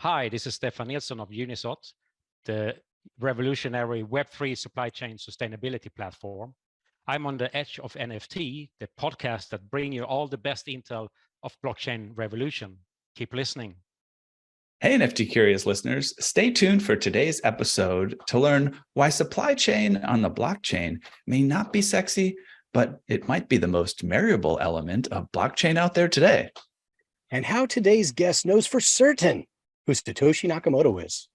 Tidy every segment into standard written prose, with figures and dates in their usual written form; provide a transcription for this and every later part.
Hi, this is Stephan Nilsson of UNISOT, the revolutionary Web3 supply chain sustainability platform. I'm on the edge of NFT, the podcast that brings you all the best intel of blockchain revolution. Keep listening. Hey, NFT curious listeners, stay tuned for today's episode to learn why supply chain on the blockchain may not be sexy, but it might be the most marriable element of blockchain out there today. And how today's guest knows for certain who Satoshi Nakamoto is.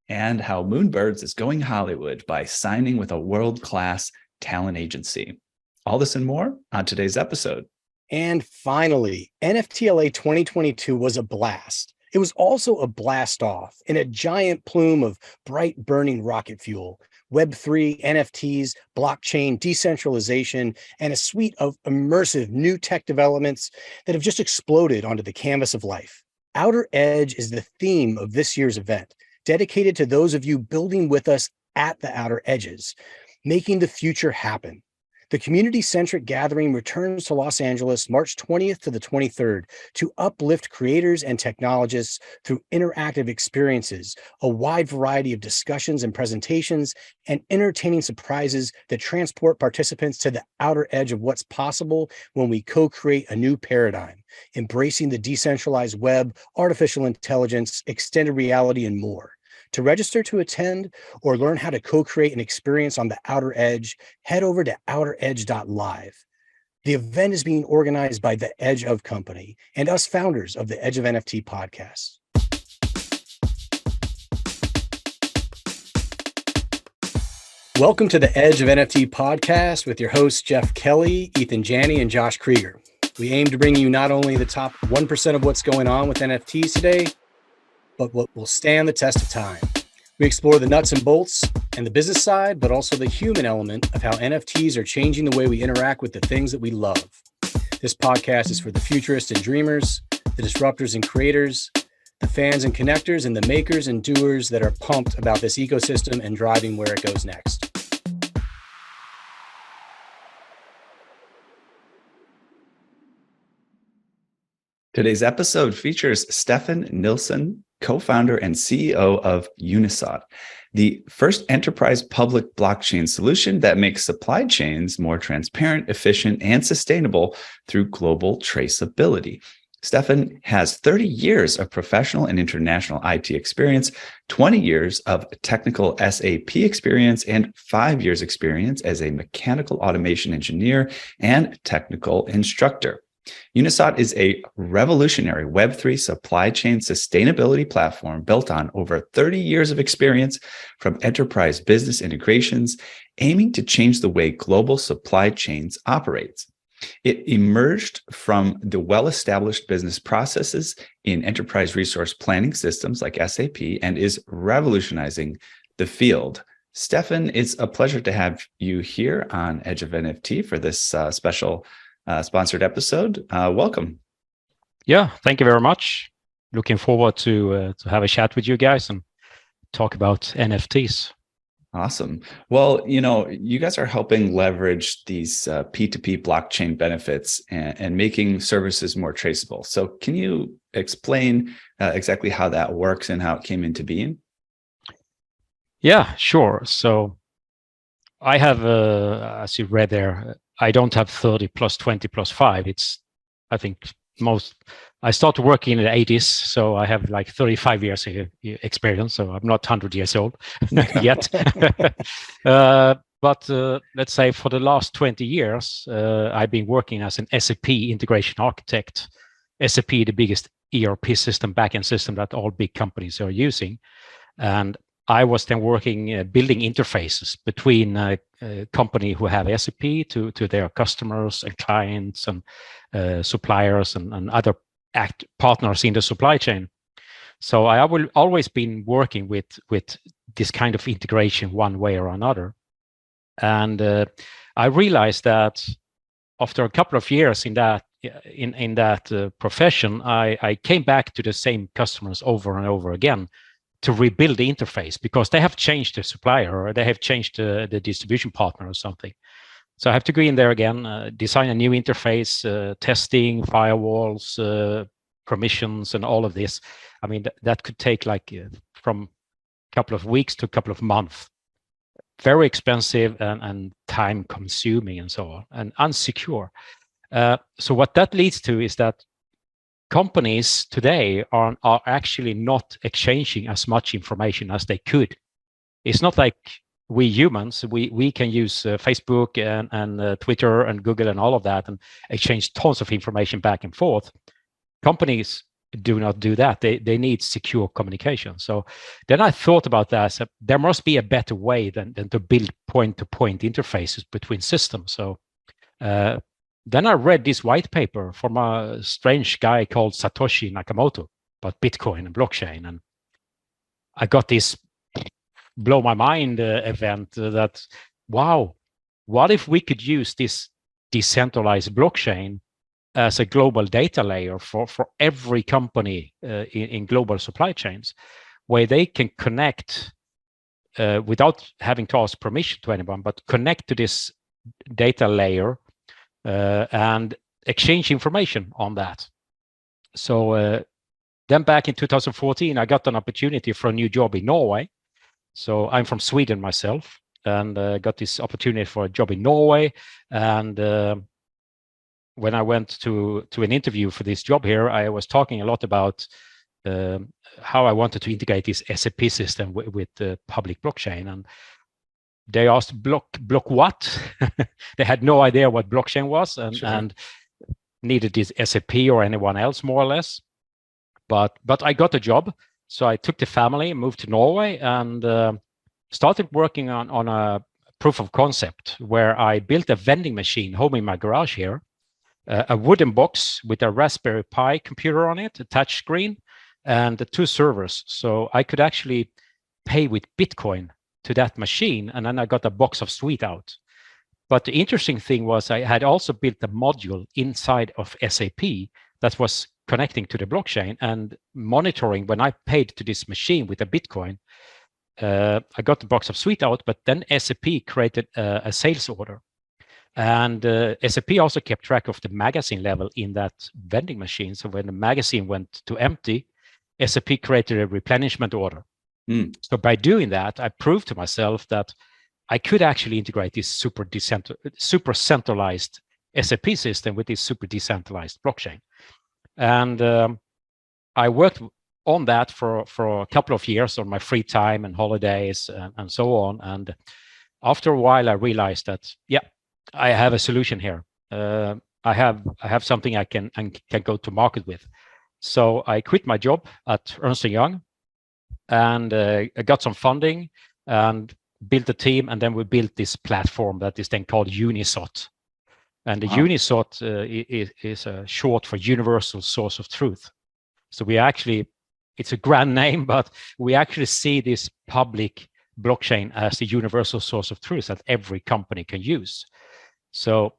And how Moonbird is going Hollywood by signing with a world-class talent agency. All this and more on today's episode. And finally, NFTLA 2022 was a blast. It was also a blast off in a giant plume of bright burning rocket fuel, Web3, NFTs, blockchain, decentralization, and a suite of immersive new tech developments that have just exploded onto the canvas of life. Outer Edge is the theme of this year's event, dedicated to those of you building with us at the outer edges, making the future happen. The community-centric gathering returns to Los Angeles March 20th to the 23rd to uplift creators and technologists through interactive experiences, a wide variety of discussions and presentations, and entertaining surprises that transport participants to the outer edge of what's possible when we co-create a new paradigm, embracing the decentralized web, artificial intelligence, extended reality, and more. To register to attend or learn how to co-create an experience on the outer edge, head over to outeredge.live. The event is being organized by The Edge of Company and us founders of the Edge of NFT podcast. Welcome to the Edge of NFT podcast with your hosts, Jeff Kelley, Eathan Janney, and Josh Kriger. We aim to bring you not only the top 1% of what's going on with NFTs today, but what will stand the test of time. We explore the nuts and bolts and the business side, but also the human element of how NFTs are changing the way we interact with the things that we love. This podcast is for the futurists and dreamers, the disruptors and creators, the fans and connectors, and the makers and doers that are pumped about this ecosystem and driving where it goes next. Today's episode features Stephan Nilsson, co-founder and CEO of UNISOT, the first enterprise public blockchain solution that makes supply chains more transparent, efficient, and sustainable through global traceability. Stephan has 30 years of professional and international IT experience, 20 years of technical SAP experience, and 5 years experience as a mechanical automation engineer and technical instructor. UNISOT is a revolutionary Web3 supply chain sustainability platform built on over 30 years of experience from enterprise business integrations, aiming to change the way global supply chains operate. It emerged from the well-established business processes in enterprise resource planning systems like SAP and is revolutionizing the field. Stephan, it's a pleasure to have you here on Edge of NFT for this special sponsored episode. Welcome. Yeah, thank you very much. Looking forward to have a chat with you guys and talk about NFTs. Awesome. Well, you guys are helping leverage these P2P blockchain benefits and making services more traceable. So can you explain exactly how that works and how it came into being? Yeah, sure. So I have, as you read there, I don't have 30 plus 20 plus 5. It's, I think, I started working in the 80s, so I have like 35 years experience, so I'm not 100 years old yet. But let's say for the last 20 years, I've been working as an SAP integration architect. SAP, the biggest ERP system, backend system that all big companies are using. And I was then working, building interfaces between a company who have SAP to their customers and clients and suppliers and other partners in the supply chain. So I will always been working with this kind of integration one way or another. And I realized that after a couple of years in that profession, I came back to the same customers over and over again to rebuild the interface because they have changed the supplier or they have changed the distribution partner or something. So I have to go in there again, design a new interface, testing, firewalls, permissions and all of this. I mean, that could take like from a couple of weeks to a couple of months. Very expensive and time consuming and so on, and unsecure. So what that leads to is that companies today are actually not exchanging as much information as they could. It's not like we humans, we can use Facebook and Twitter and Google and all of that and exchange tons of information back and forth. Companies do not do that. They need secure communication. So then I thought about that. So there must be a better way than to build point-to-point interfaces between systems. So then I read this white paper from a strange guy called Satoshi Nakamoto about Bitcoin and blockchain. And I got this blow my mind event that, wow, what if we could use this decentralized blockchain as a global data layer for every company in global supply chains, where they can connect without having to ask permission to anyone, but connect to this data layer and exchange information on that. So then back in 2014, I got an opportunity for a new job in Norway. So I'm from Sweden myself, and got this opportunity for a job in Norway. And when I went to an interview for this job here, I was talking a lot about how I wanted to integrate this SAP system with the public blockchain. And they asked, block what? They had no idea what blockchain was, and needed this SAP or anyone else, more or less. But I got a job. So I took the family, moved to Norway, and started working on a proof of concept where I built a vending machine home in my garage here, a wooden box with a Raspberry Pi computer on it, a touch screen, and 2 servers. So I could actually pay with Bitcoin to that machine, and then I got a box of sweet out. But the interesting thing was I had also built a module inside of SAP that was connecting to the blockchain and monitoring when I paid to this machine with a Bitcoin. I got the box of sweet out, but then SAP created a sales order. And SAP also kept track of the magazine level in that vending machine. So when the magazine went to empty, SAP created a replenishment order. So by doing that, I proved to myself that I could actually integrate this super centralized SAP system with this super decentralized blockchain. And I worked on that for a couple of years on my free time and holidays and so on. And after a while, I realized that, yeah, I have a solution here. I have something I can go to market with. So I quit my job at Ernst & Young, and I got some funding and built a team. And then we built this platform that is then called UNISOT. And the UNISOT is short for Universal Source of Truth. So we actually, it's a grand name, but we actually see this public blockchain as the universal source of truth that every company can use. So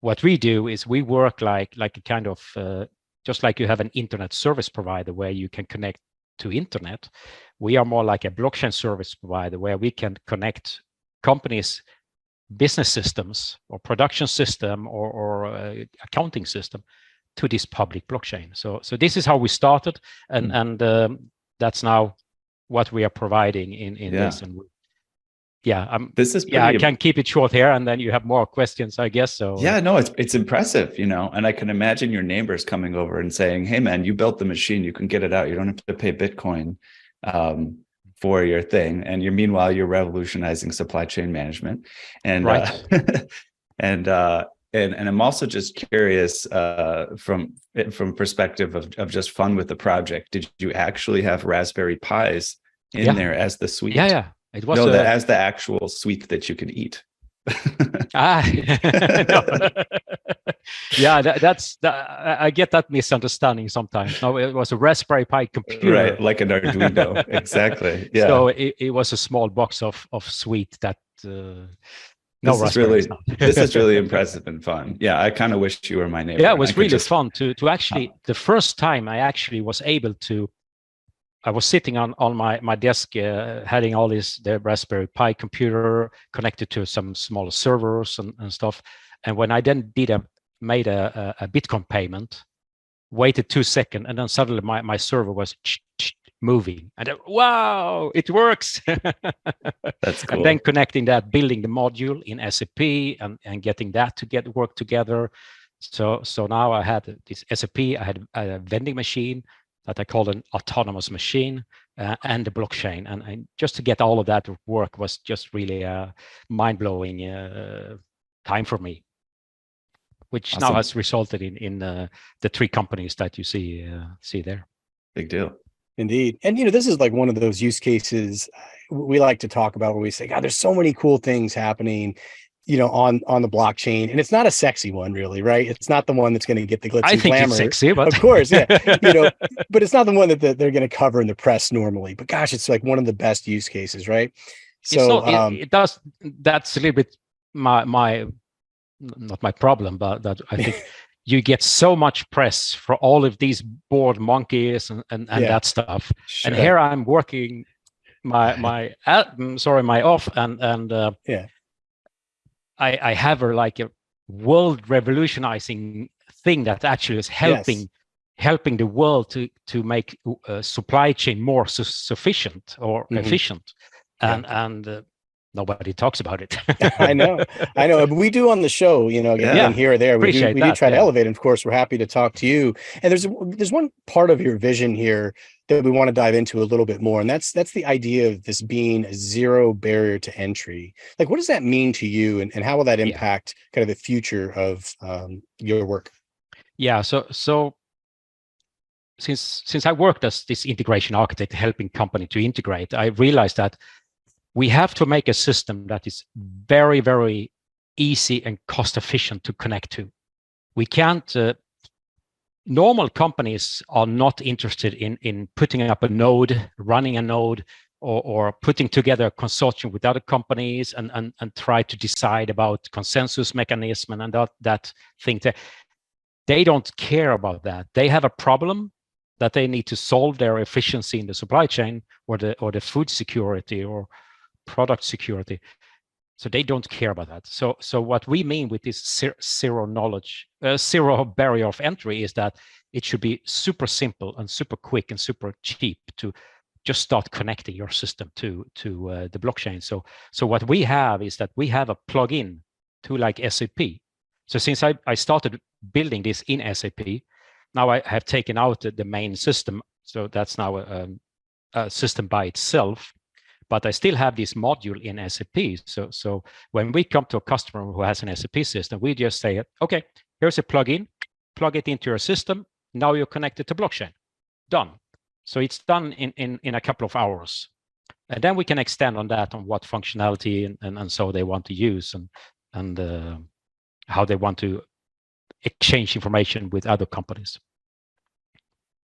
what we do is we work like a kind of, just like you have an internet service provider where you can connect to internet, we are more like a blockchain service provider where we can connect companies' business systems or production system or accounting system to this public blockchain. So this is how we started, and that's now what we are providing in this. And this is I can keep it short here, and then you have more questions, I guess. So yeah, no, it's impressive, and I can imagine your neighbors coming over and saying, "Hey, man, you built the machine. You can get it out. You don't have to pay Bitcoin for your thing." And meanwhile, you're revolutionizing supply chain management. And right. And I'm also just curious from perspective of just fun with the project. Did you actually have Raspberry Pis in there as the suite? Yeah. It was as the actual sweet that you could eat. Yeah, that's I get that misunderstanding sometimes. No, it was a Raspberry Pi computer, right? Like an Arduino, exactly. Yeah. So it was a small box of sweet that. This is really impressive and fun. Yeah, I kind of wish you were my neighbor. Yeah, it was really fun to actually. The first time I actually was able to. I was sitting on my desk, having all the Raspberry Pi computer connected to some small servers and stuff. And when I then made a Bitcoin payment waited 2 seconds, and then suddenly my server was moving, and then, wow, it works. That's cool. And then connecting that, building the module in SAP, and getting that to work together. So now I had this SAP, I had a vending machine that I called an autonomous machine, and the blockchain, and just to get all of that to work was just really a mind-blowing time for me, which Awesome. now has resulted in the 3 companies that you see there. Big deal. Indeed. And, this is like one of those use cases we like to talk about where we say, God, there's so many cool things happening, on the blockchain. And it's not a sexy one, really, right? It's not the one that's going to get the glitz and glamour. I think it's sexy, but of course, yeah. But it's not the one that they're going to cover in the press normally. But gosh, it's like one of the best use cases, right? So it does. That's a little bit my not my problem, but that I think you get so much press for all of these bored monkeys and that stuff. Sure. And here I'm working my off, and I have like a world revolutionizing thing that actually is helping the world to make supply chain more sufficient or efficient, and nobody talks about it. I know. But we do on the show, again, here or there. We do try to elevate. And of course, we're happy to talk to you. And there's one part of your vision here that we want to dive into a little bit more. And that's the idea of this being a zero barrier to entry. Like, what does that mean to you? And how will that impact kind of the future of your work? Yeah. So since I worked as this integration architect, helping company to integrate, I realized that we have to make a system that is very, very easy and cost efficient to connect to. We can't, normal companies are not interested in putting up a node, running a node, or putting together a consortium with other companies and try to decide about consensus mechanism and that thing. They don't care about that. They have a problem that they need to solve, their efficiency in the supply chain or the food security or product security. So they don't care about that. So what we mean with this zero barrier of entry is that it should be super simple and super quick and super cheap to just start connecting your system to the blockchain. So what we have is that we have a plugin to like SAP. So since I started building this in SAP, now I have taken out the main system. So that's now a system by itself. But I still have this module in SAP. So when we come to a customer who has an SAP system, we just say, okay, here's a plugin, plug it into your system. Now you're connected to blockchain. Done. So it's done in a couple of hours. And then we can extend on that on what functionality and so they want to use and how they want to exchange information with other companies.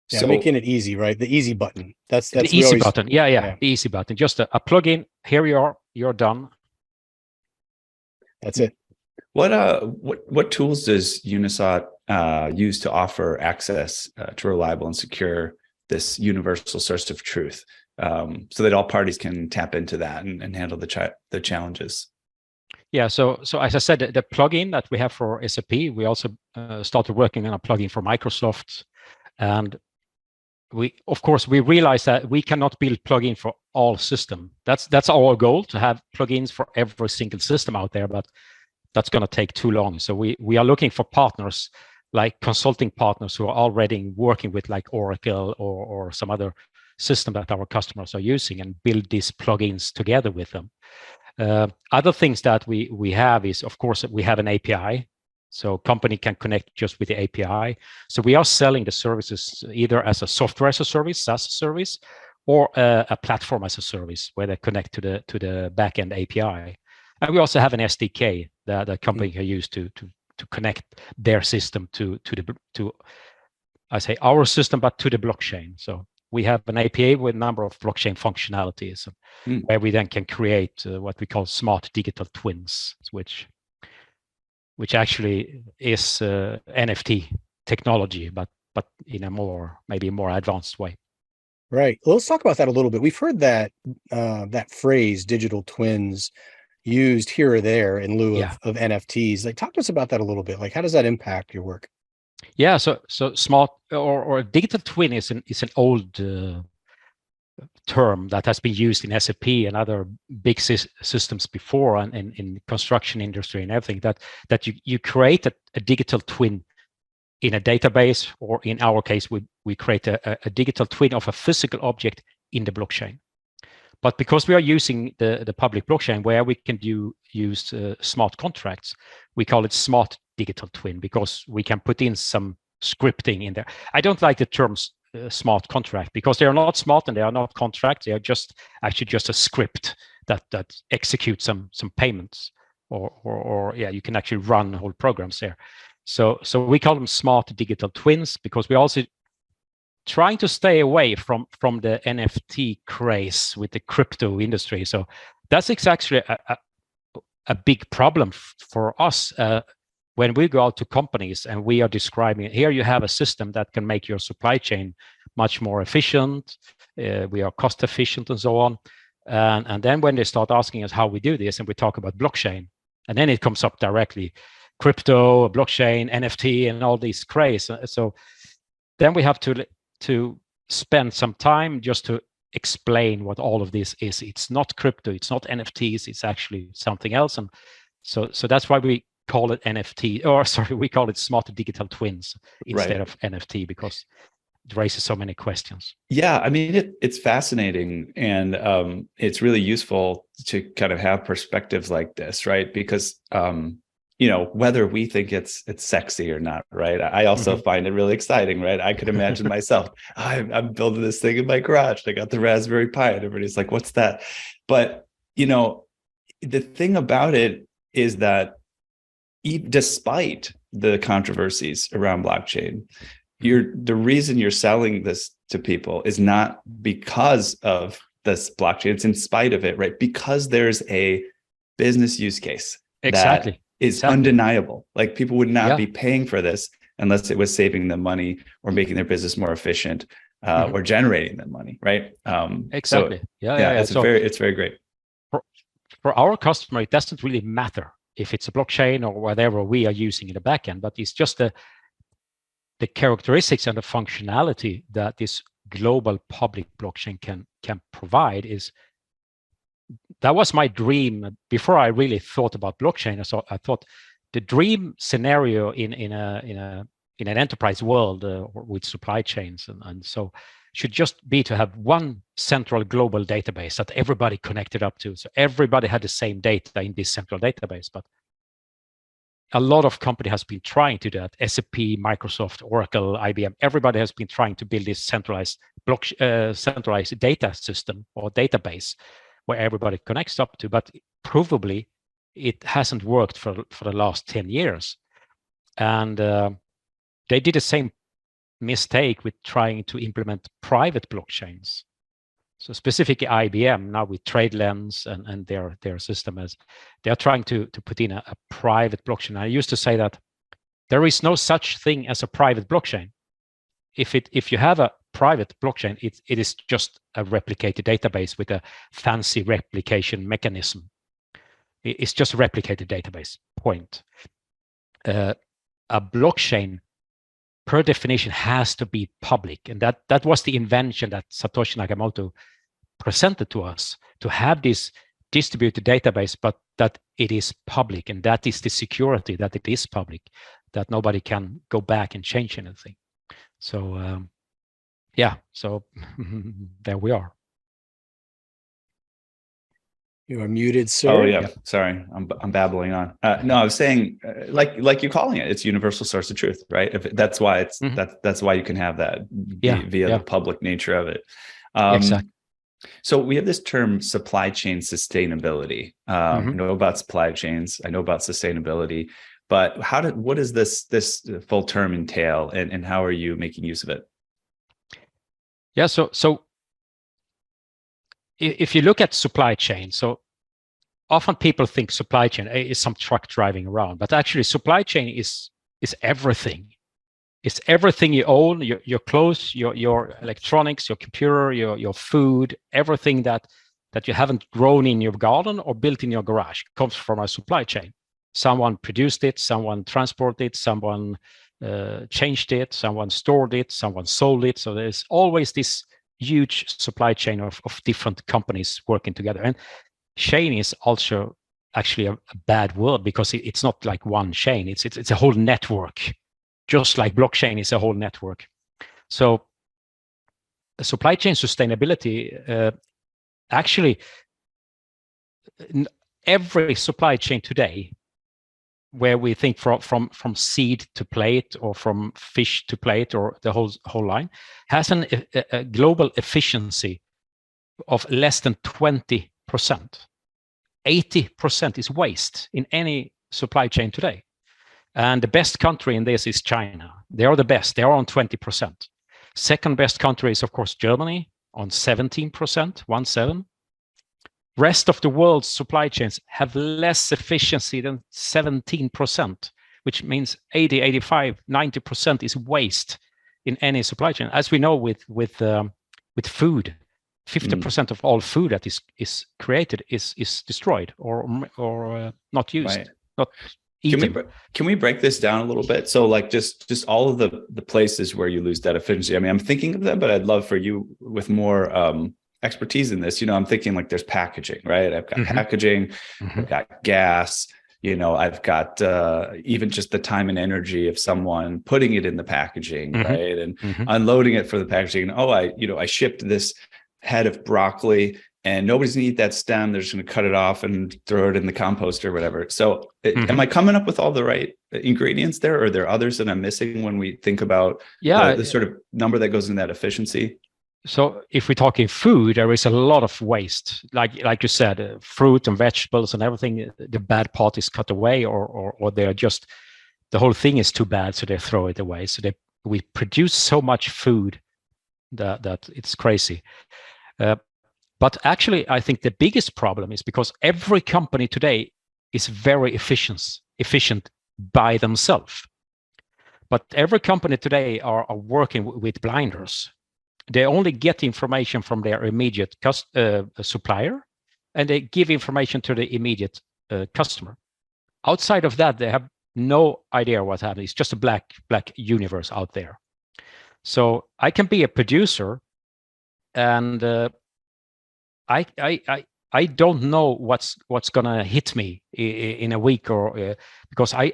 Yeah, so making it easy, right? The easy button. That's the easy button. Yeah. The easy button. Just a plugin. Here you are. You're done. That's it. What tools does UNISOT use to offer access to reliable and secure this universal source of truth, so that all parties can tap into that and handle the challenges? Yeah. So as I said, the plugin that we have for SAP, we also started working on a plugin for Microsoft, and we realize that we cannot build plugin for all systems. That's our goal, to have plugins for every single system out there, but that's going to take too long. So we are looking for partners, like consulting partners who are already working with like Oracle or some other system that our customers are using, and build these plugins together with them. Other things that we have is, of course, we have an API. So company can connect just with the API. So we are selling the services either as a software as a service, SaaS service, or a platform as a service where they connect to the backend API. And we also have an SDK that the company can use to connect their system to I say our system, but to the blockchain. So we have an API with a number of blockchain functionalities, where we then can create what we call smart digital twins, which actually is NFT technology, but in a maybe more advanced way. Right. Well, let's talk about that a little bit. We've heard that that phrase, digital twins, used here or there in lieu of NFTs. Like, talk to us about that a little bit. Like, how does that impact your work? Yeah, so smart or digital twin is an old term that has been used in SAP and other big systems before, and in construction industry and everything. That you create a digital twin in a database, or in our case, we create a digital twin of a physical object in the blockchain. But because we are using the public blockchain where we can use smart contracts, we call it smart digital twin, because we can put in some scripting in there. I don't like the terms smart contract, because they are not smart and they are not contracts. They are actually just a script that executes some payments, or yeah, you can actually run whole programs there. So we call them smart digital twins, because we also trying to stay away from the NFT craze with the crypto industry. So that's exactly a big problem for us when we go out to companies and we are describing, here you have a system that can make your supply chain much more efficient. We are cost efficient and so on. And then when they start asking us how we do this, and we talk about blockchain, and then it comes up directly, crypto, blockchain, NFT, and all these craze. So then we have to spend some time just to explain what all of this is. It's not crypto, it's not NFTs, it's actually something else. And so that's why we call it NFT, or sorry, we call it smart digital twins instead of NFT, because it raises so many questions. Yeah, I mean, it's fascinating, and it's really useful to kind of have perspectives like this, right? Because whether we think it's sexy or not, right? I also find it really exciting, right? I could imagine myself, I'm building this thing in my garage. I got the Raspberry Pi, and everybody's like, "What's that?" But the thing about it is that despite the controversies around blockchain, the reason you're selling this to people is not because of this blockchain. It's in spite of it, right? Because there's a business use case that is undeniable. Like, people would not be paying for this unless it was saving them money or making their business more efficient, or generating them money, right? Exactly. So it's very great. For our customer, it doesn't really matter if it's a blockchain or whatever we are using in the backend, but it's just the characteristics and the functionality that this global public blockchain can provide. That was my dream before I really thought about blockchain. So I thought the dream scenario in an enterprise world with supply chains and so should just be to have one central global database that everybody connected up to. So everybody had the same data in this central database. But a lot of company has been trying to do that. SAP, Microsoft, Oracle, IBM, everybody has been trying to build this centralized data system or database where everybody connects up to, but provably it hasn't worked for the last 10 years. And they did the same mistake with trying to implement private blockchains. So specifically IBM now with TradeLens and their system, as they're trying to put in a private blockchain. I used to say that there is no such thing as a private blockchain. If you have a private blockchain, it is just a replicated database with a fancy replication mechanism. It's just a replicated database, point. A blockchain, per definition, has to be public. And that was the invention that Satoshi Nakamoto presented to us, to have this distributed database, but that it is public. And that is the security, that it is public, that nobody can go back and change anything. So, so there we are. You are muted, sir. Oh yeah, sorry, I'm babbling on. No, I was saying, like you're calling it, it's universal source of truth, right? That's why it's that's why you can have that via the public nature of it. Exactly. So we have this term, supply chain sustainability. I know about supply chains, I know about sustainability, but what does this full term entail, and how are you making use of it? Yeah, so if you look at supply chain, so often people think supply chain is some truck driving around, but actually supply chain is everything. It's everything you own, your clothes, your electronics, your computer, your food, everything that you haven't grown in your garden or built in your garage comes from a supply chain. Someone produced it, someone transported it, someone changed it, someone stored it, someone sold it. So there's always this huge supply chain of different companies working together. And chain is also actually a bad word, because it's not like one chain. It's a whole network, just like blockchain is a whole network. So supply chain sustainability, actually, every supply chain today, where we think from seed to plate, or from fish to plate, or the whole line, has a global efficiency of less than 20%. 80% is waste in any supply chain today. And the best country in this is China. They are the best. They are on 20%. Second best country is, of course, Germany on 17%, 17. Rest of the world's supply chains have less efficiency than 17%, which means 80, 85, 90% is waste in any supply chain. As we know with food, 50% of all food that is created is destroyed or not used, right. not eaten. Can we break this down a little bit? So like just all of the places where you lose that efficiency. I mean, I'm thinking of them, but I'd love for you with more expertise in this. I'm thinking like there's packaging, right? I've got packaging, I've got gas, I've got even just the time and energy of someone putting it in the packaging, right? And unloading it for the packaging. Oh, I shipped this head of broccoli and nobody's gonna eat that stem. They're just gonna cut it off and throw it in the compost or whatever. So am I coming up with all the right ingredients there? Or are there others that I'm missing when we think about the sort of number that goes in that efficiency? So if we're talking food, there is a lot of waste. Like you said, fruit and vegetables and everything, the bad part is cut away, or they're just, the whole thing is too bad, so they throw it away. So we produce so much food that it's crazy. But actually, I think the biggest problem is because every company today is very efficient by themselves. But every company today are working with blinders. They only get information from their immediate supplier, and they give information to the immediate customer. Outside of that, they have no idea what happened. It's just a black universe out there. So I can be a producer, and I don't know what's gonna hit me in a week, or because I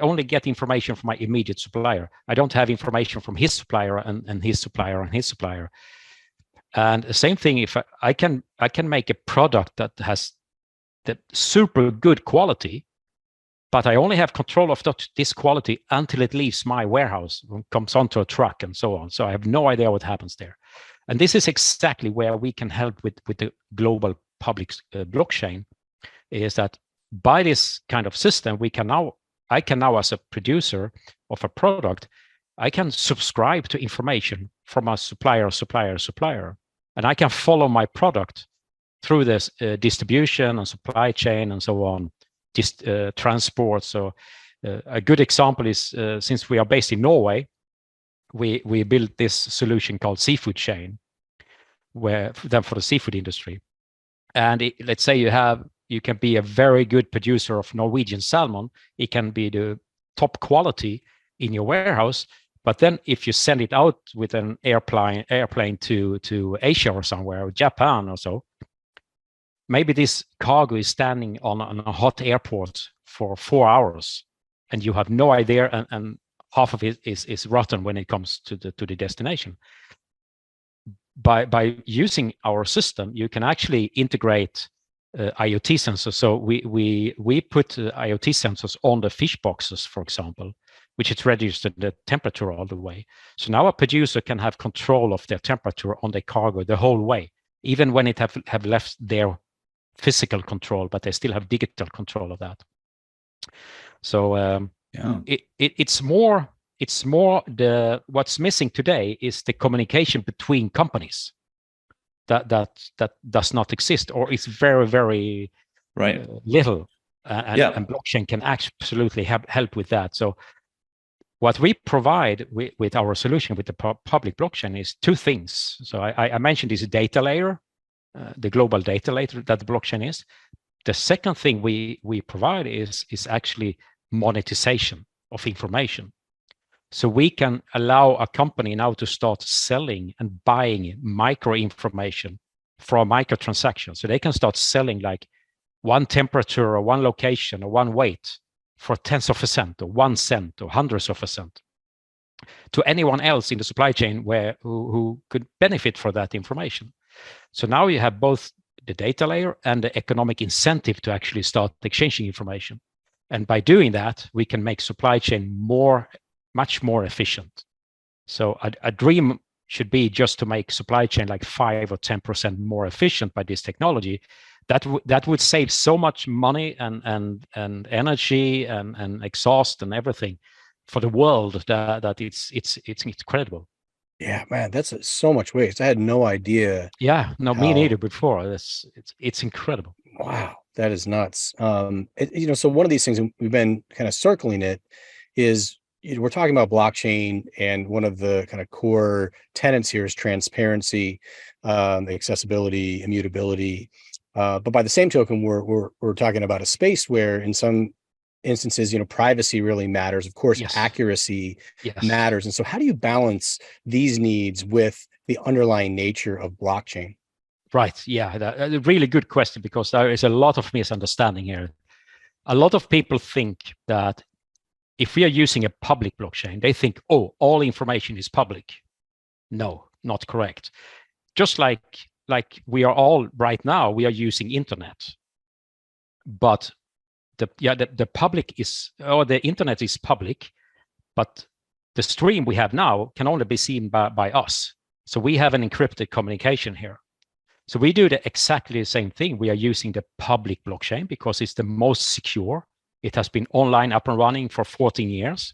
only get information from my immediate supplier. I don't have information from his supplier and his supplier and his supplier. And the same thing, if I can make a product that has the super good quality, but I only have control of this quality until it leaves my warehouse, comes onto a truck, and so on. So I have no idea what happens there. And this is exactly where we can help with the global public blockchain, is that by this kind of system, I can now, as a producer of a product, I can subscribe to information from a supplier, and I can follow my product through this distribution and supply chain and so on, transport. So a good example is, since we are based in Norway, we built this solution called Seafood Chain, for the seafood industry. And let's say you can be a very good producer of Norwegian salmon. It can be the top quality in your warehouse, but then if you send it out with an airplane to Asia or somewhere, or Japan or so, maybe this cargo is standing on a hot airport for 4 hours, and you have no idea, and half of it is rotten when it comes to the destination. By using our system, you can actually integrate IoT sensors. So we put IoT sensors on the fish boxes, for example, which is registered the temperature all the way. So now a producer can have control of their temperature on the cargo the whole way, even when it have left their physical control, but they still have digital control of that. So it's more what's missing today is the communication between companies that does not exist, or is very, very little. And blockchain can absolutely help with that. So what we provide with our solution, with the public blockchain, is two things. So I mentioned this data layer, the global data layer that the blockchain is. The second thing we provide is actually monetization of information. So we can allow a company now to start selling and buying micro information from microtransactions. So they can start selling like one temperature or one location or one weight for tenths of a cent or 1 cent or hundreds of a cent to anyone else in the supply chain who could benefit from that information. So now you have both the data layer and the economic incentive to actually start exchanging information. And by doing that, we can make supply chain much more efficient. So a dream should be just to make supply chain like 5 or 10% more efficient by this technology. That would save so much money and energy and exhaust and everything for the world that it's incredible. Yeah, man, that's so much waste. I had no idea. Yeah, no, me neither before. It's incredible. Wow, that is nuts. So one of these things, and we've been kind of circling it, is we're talking about blockchain, and one of the kind of core tenets here is transparency, accessibility, immutability. But by the same token, we're talking about a space where, in some instances, privacy really matters. Of course, Yes. Accuracy Yes. matters. And so how do you balance these needs with the underlying nature of blockchain? Right. Yeah, a really good question, because there is a lot of misunderstanding here. A lot of people think that if we are using a public blockchain, they think, oh, all information is public. No, not correct. Just like we are all right now, we are using internet, but the public is, or the internet is public, but the stream we have now can only be seen by us. So we have an encrypted communication here. So we do exactly the same thing. We are using the public blockchain because it's the most secure. It has been online, up and running for 14 years.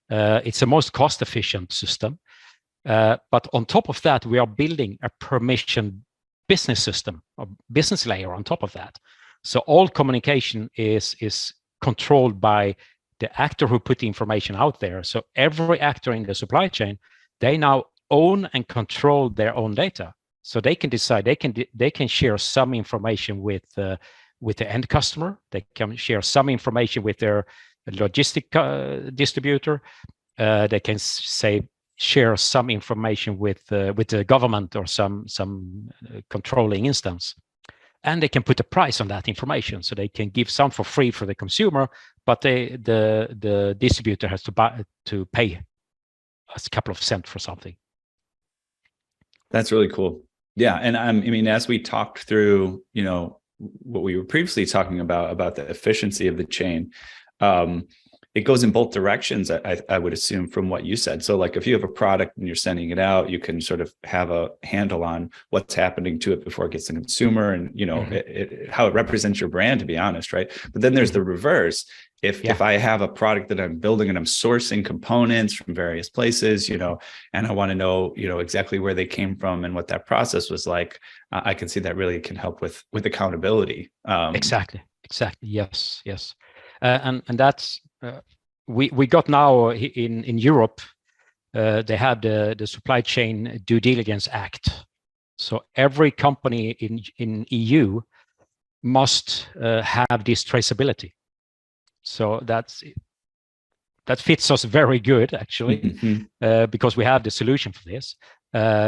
It's the most cost-efficient system. But on top of that, we are building a permission business system, or business layer on top of that. So all communication is controlled by the actor who put the information out there. So every actor in the supply chain, they now own and control their own data. So they can decide, they can share some information with the end customer. They can share some information with their logistic distributor. They can share some information with the government or some controlling instance. And they can put a price on that information. So they can give some for free for the consumer, but the distributor has to pay a couple of cents for something. That's really cool. Yeah. And I mean, as we talked through, what we were previously talking about the efficiency of the chain, it goes in both directions, I would assume, from what you said. So like if you have a product and you're sending it out, you can sort of have a handle on what's happening to it before it gets to the consumer, and how it represents your brand, to be honest, right? But then there's the reverse. If I have a product that I'm building and I'm sourcing components from various places, and I want to know, exactly where they came from and what that process was like, I can see that really can help with accountability. Exactly. Yes. And that's we got now in Europe. They have the Supply Chain Due Diligence Act. So every company in EU must have this traceability. So that fits us very good, actually, because we have the solution for this.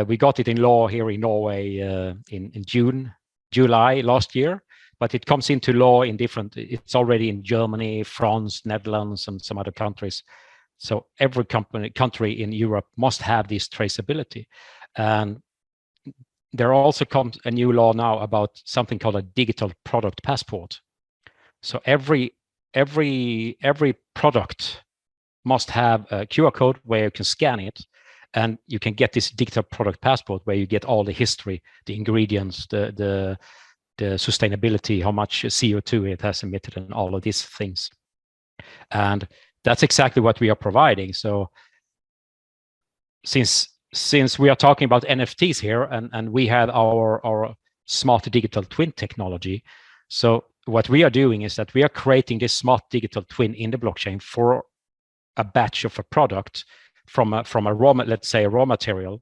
We got it in law here in Norway in July last year, but it comes into law it's already in Germany, France, Netherlands, and some other countries. So every country in Europe must have this traceability. And there also comes a new law now about something called a digital product passport. So every product must have a QR code where you can scan it, and you can get this digital product passport where you get all the history, the ingredients, the sustainability, how much CO2 it has emitted, and all of these things. And that's exactly what we are providing. So since we are talking about NFTs here, and we have our smart digital twin technology, so what we are doing is that we are creating this smart digital twin in the blockchain for a batch of a product from a raw, let's say a raw material.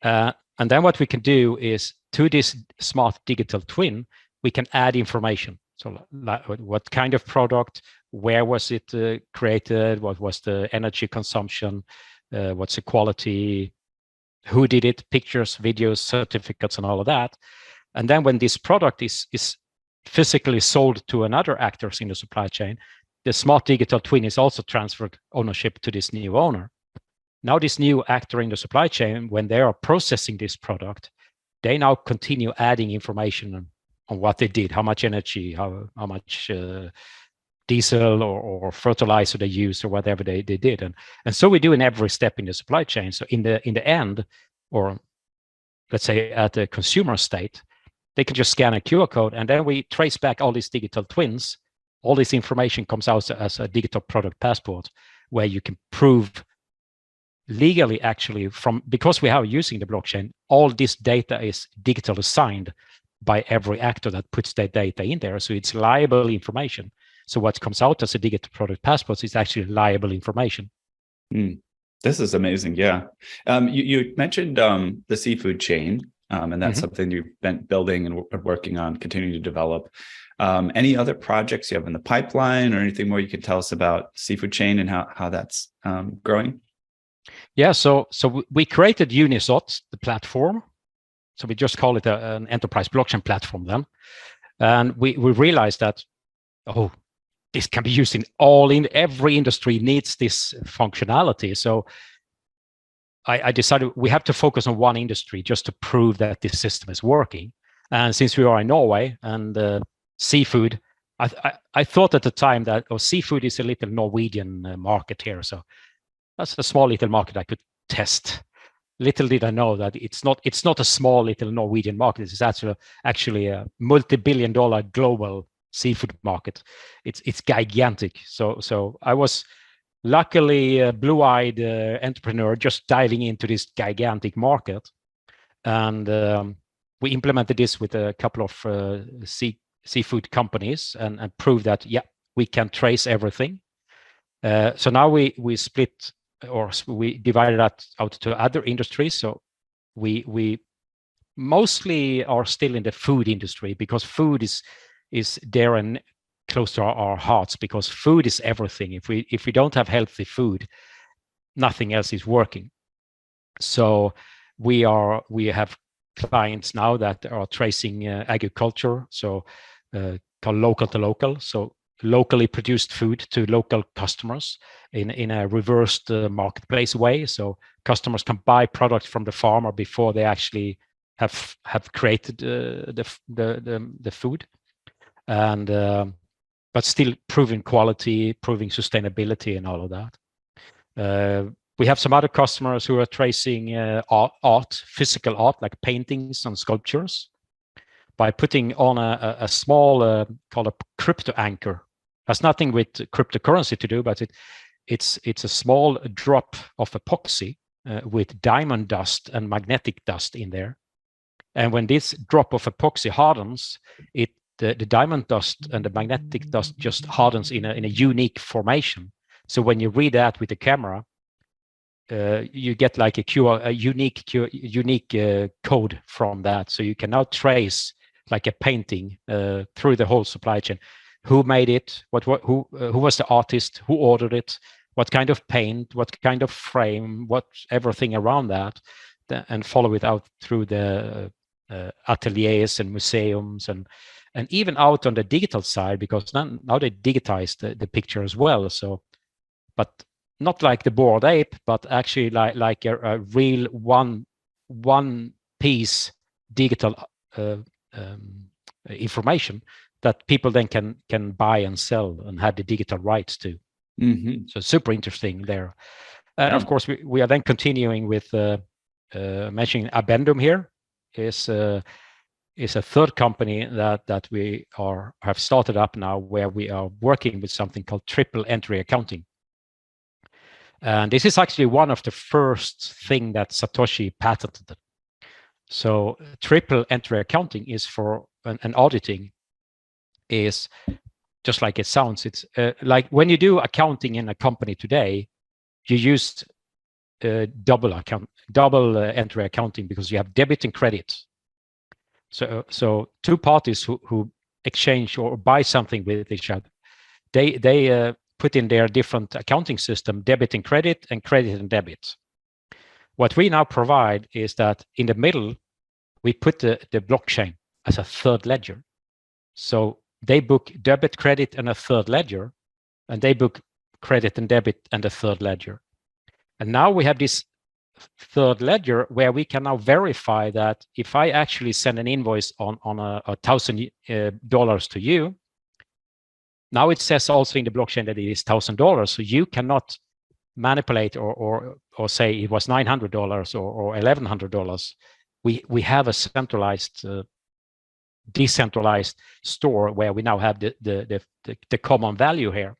And then what we can do is, to this smart digital twin, we can add information. So like what kind of product, where was it created, what was the energy consumption, what's the quality, who did it, pictures, videos, certificates, and all of that. And then when this product is physically sold to another actors in the supply chain, the smart digital twin is also transferred ownership to this new owner. Now this new actor in the supply chain, when they are processing this product, they now continue adding information on what they did, how much energy, how much diesel or fertilizer they used or whatever they did. And so we do in every step in the supply chain. So in the end, or let's say at the consumer state, they can just scan a QR code, and then we trace back all these digital twins. All this information comes out as a digital product passport, where you can prove legally, actually, because we are using the blockchain, all this data is digitally signed by every actor that puts their data in there. So it's liable information. So what comes out as a digital product passport is actually liable information. This is amazing. Yeah. You mentioned the seafood chain, and that's something you've been building and working on, continuing to develop. Any other projects you have in the pipeline, or anything more you can tell us about seafood chain and how that's growing? Yeah, so we created UNISOT, the platform. So we just call it an enterprise blockchain platform then. And we realized that, this can be used in every industry needs this functionality. So I decided we have to focus on one industry just to prove that this system is working. And since we are in Norway and seafood, I thought at the time that seafood is a little Norwegian market here. So that's a small little market I could test. Little did I know that it's not a small little Norwegian market. It's actually a multi-billion-dollar global seafood market. It's gigantic. So I was luckily a blue-eyed entrepreneur just diving into this gigantic market, and we implemented this with a couple of seafood companies and proved that we can trace everything. So now we split, or we divided that out to other industries. So we mostly are still in the food industry, because food is there and close to our hearts, because food is everything. If we don't have healthy food, nothing else is working. So we have clients now that are tracing agriculture, so called local to local. So locally produced food to local customers in a reversed marketplace way. So customers can buy products from the farmer before they actually have created the food, and but still proving quality, proving sustainability, and all of that. We have some other customers who are tracing art, physical art, like paintings and sculptures, by putting on a small called a crypto anchor. Has nothing with cryptocurrency to do, but it's a small drop of epoxy with diamond dust and magnetic dust in there. And when this drop of epoxy hardens, the diamond dust and the magnetic dust just hardens in a unique formation. So when you read that with the camera, you get like a unique code from that. So you can now trace like a painting through the whole supply chain. Who made it? Who was the artist? Who ordered it? What kind of paint? What kind of frame? What everything around that, and follow it out through the ateliers and museums and even out on the digital side, because now they digitized the picture as well. So, but not like the Bored Ape, but actually like a real one piece digital information that people then can buy and sell and have the digital rights to. So super interesting there. And of course, we are then continuing with mentioning Abendum here is a third company that we have started up now, where we are working with something called triple entry accounting. And this is actually one of the first thing that Satoshi patented. So triple entry accounting is for an auditing, is just like it sounds. It's like when you do accounting in a company today, you use double entry accounting, because you have debit and credit. So two parties who exchange or buy something with each other, they put in their different accounting system, debit and credit and debit. What we now provide is that in the middle, we put the blockchain as a third ledger. So they book debit, credit, and a third ledger, and they book credit and debit and a third ledger. And now we have this third ledger where we can now verify that if I actually send an invoice on $1,000 to you, now it says also in the blockchain that it is $1,000. So you cannot manipulate or say it was $900 or $1,100. We have a centralized, decentralized store where we now have the common value here.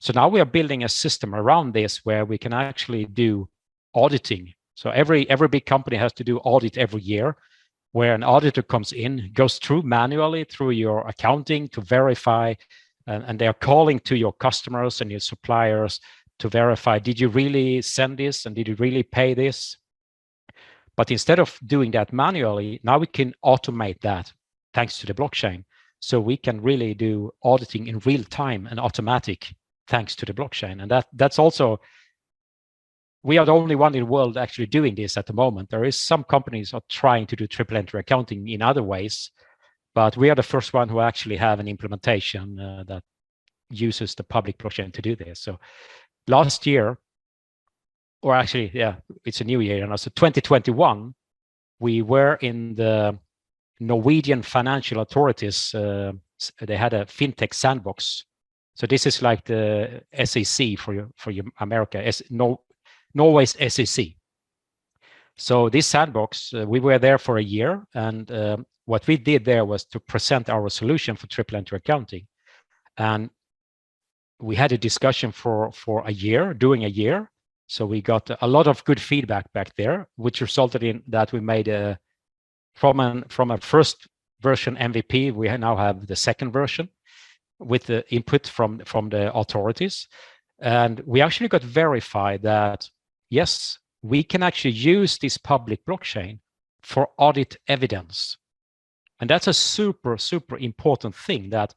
So now we are building a system around this where we can actually do auditing. So every big company has to do audit every year, where an auditor comes in, goes through manually through your accounting to verify, and they are calling to your customers and your suppliers to verify, did you really send this and did you really pay this? But instead of doing that manually, now we can automate that thanks to the blockchain. So we can really do auditing in real time and automatic thanks to the blockchain. And that's also, we are the only one in the world actually doing this at the moment. There is some companies are trying to do triple entry accounting in other ways, but we are the first one who actually have an implementation that uses the public blockchain to do this. So last year, or actually, yeah, it's a new year now. So 2021, we were in the Norwegian financial authorities. They had a fintech sandbox. So this is like the SEC for your America, Norway's SEC. So this sandbox, we were there for a year, and what we did there was to present our solution for triple entry accounting, and we had a discussion for a year, doing a year. So we got a lot of good feedback back there, which resulted in that we made from a first version MVP, we now have the second version with the input from the authorities. And we actually got verified that, yes, we can actually use this public blockchain for audit evidence. And that's a super, super important thing, that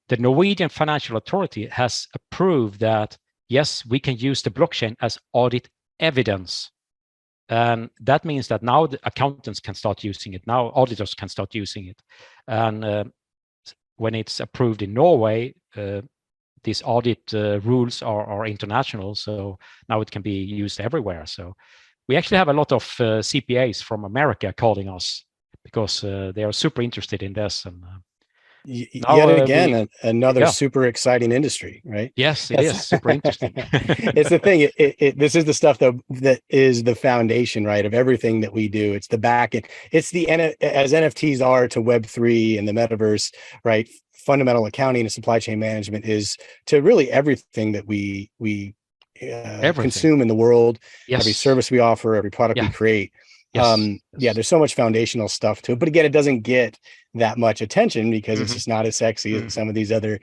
the Norwegian Financial Authority has approved that, yes, we can use the blockchain as audit evidence. And that means that now the accountants can start using it. Now auditors can start using it. And when it's approved in Norway, these audit rules are international. So now it can be used everywhere. So we actually have a lot of CPAs from America calling us because they are super interested in this. And yet again, another super exciting industry, right? Yes, it is super interesting. It's the thing. This is the stuff that is the foundation, right, of everything that we do. It's the back end. It's the as NFTs are to Web3 and the metaverse, right? Fundamental accounting and supply chain management is to really everything that we consume in the world. Yes. Every service we offer, every product we create. Yes. Yeah, there's so much foundational stuff to it, but again, it doesn't get that much attention because it's just not as sexy as some of these other,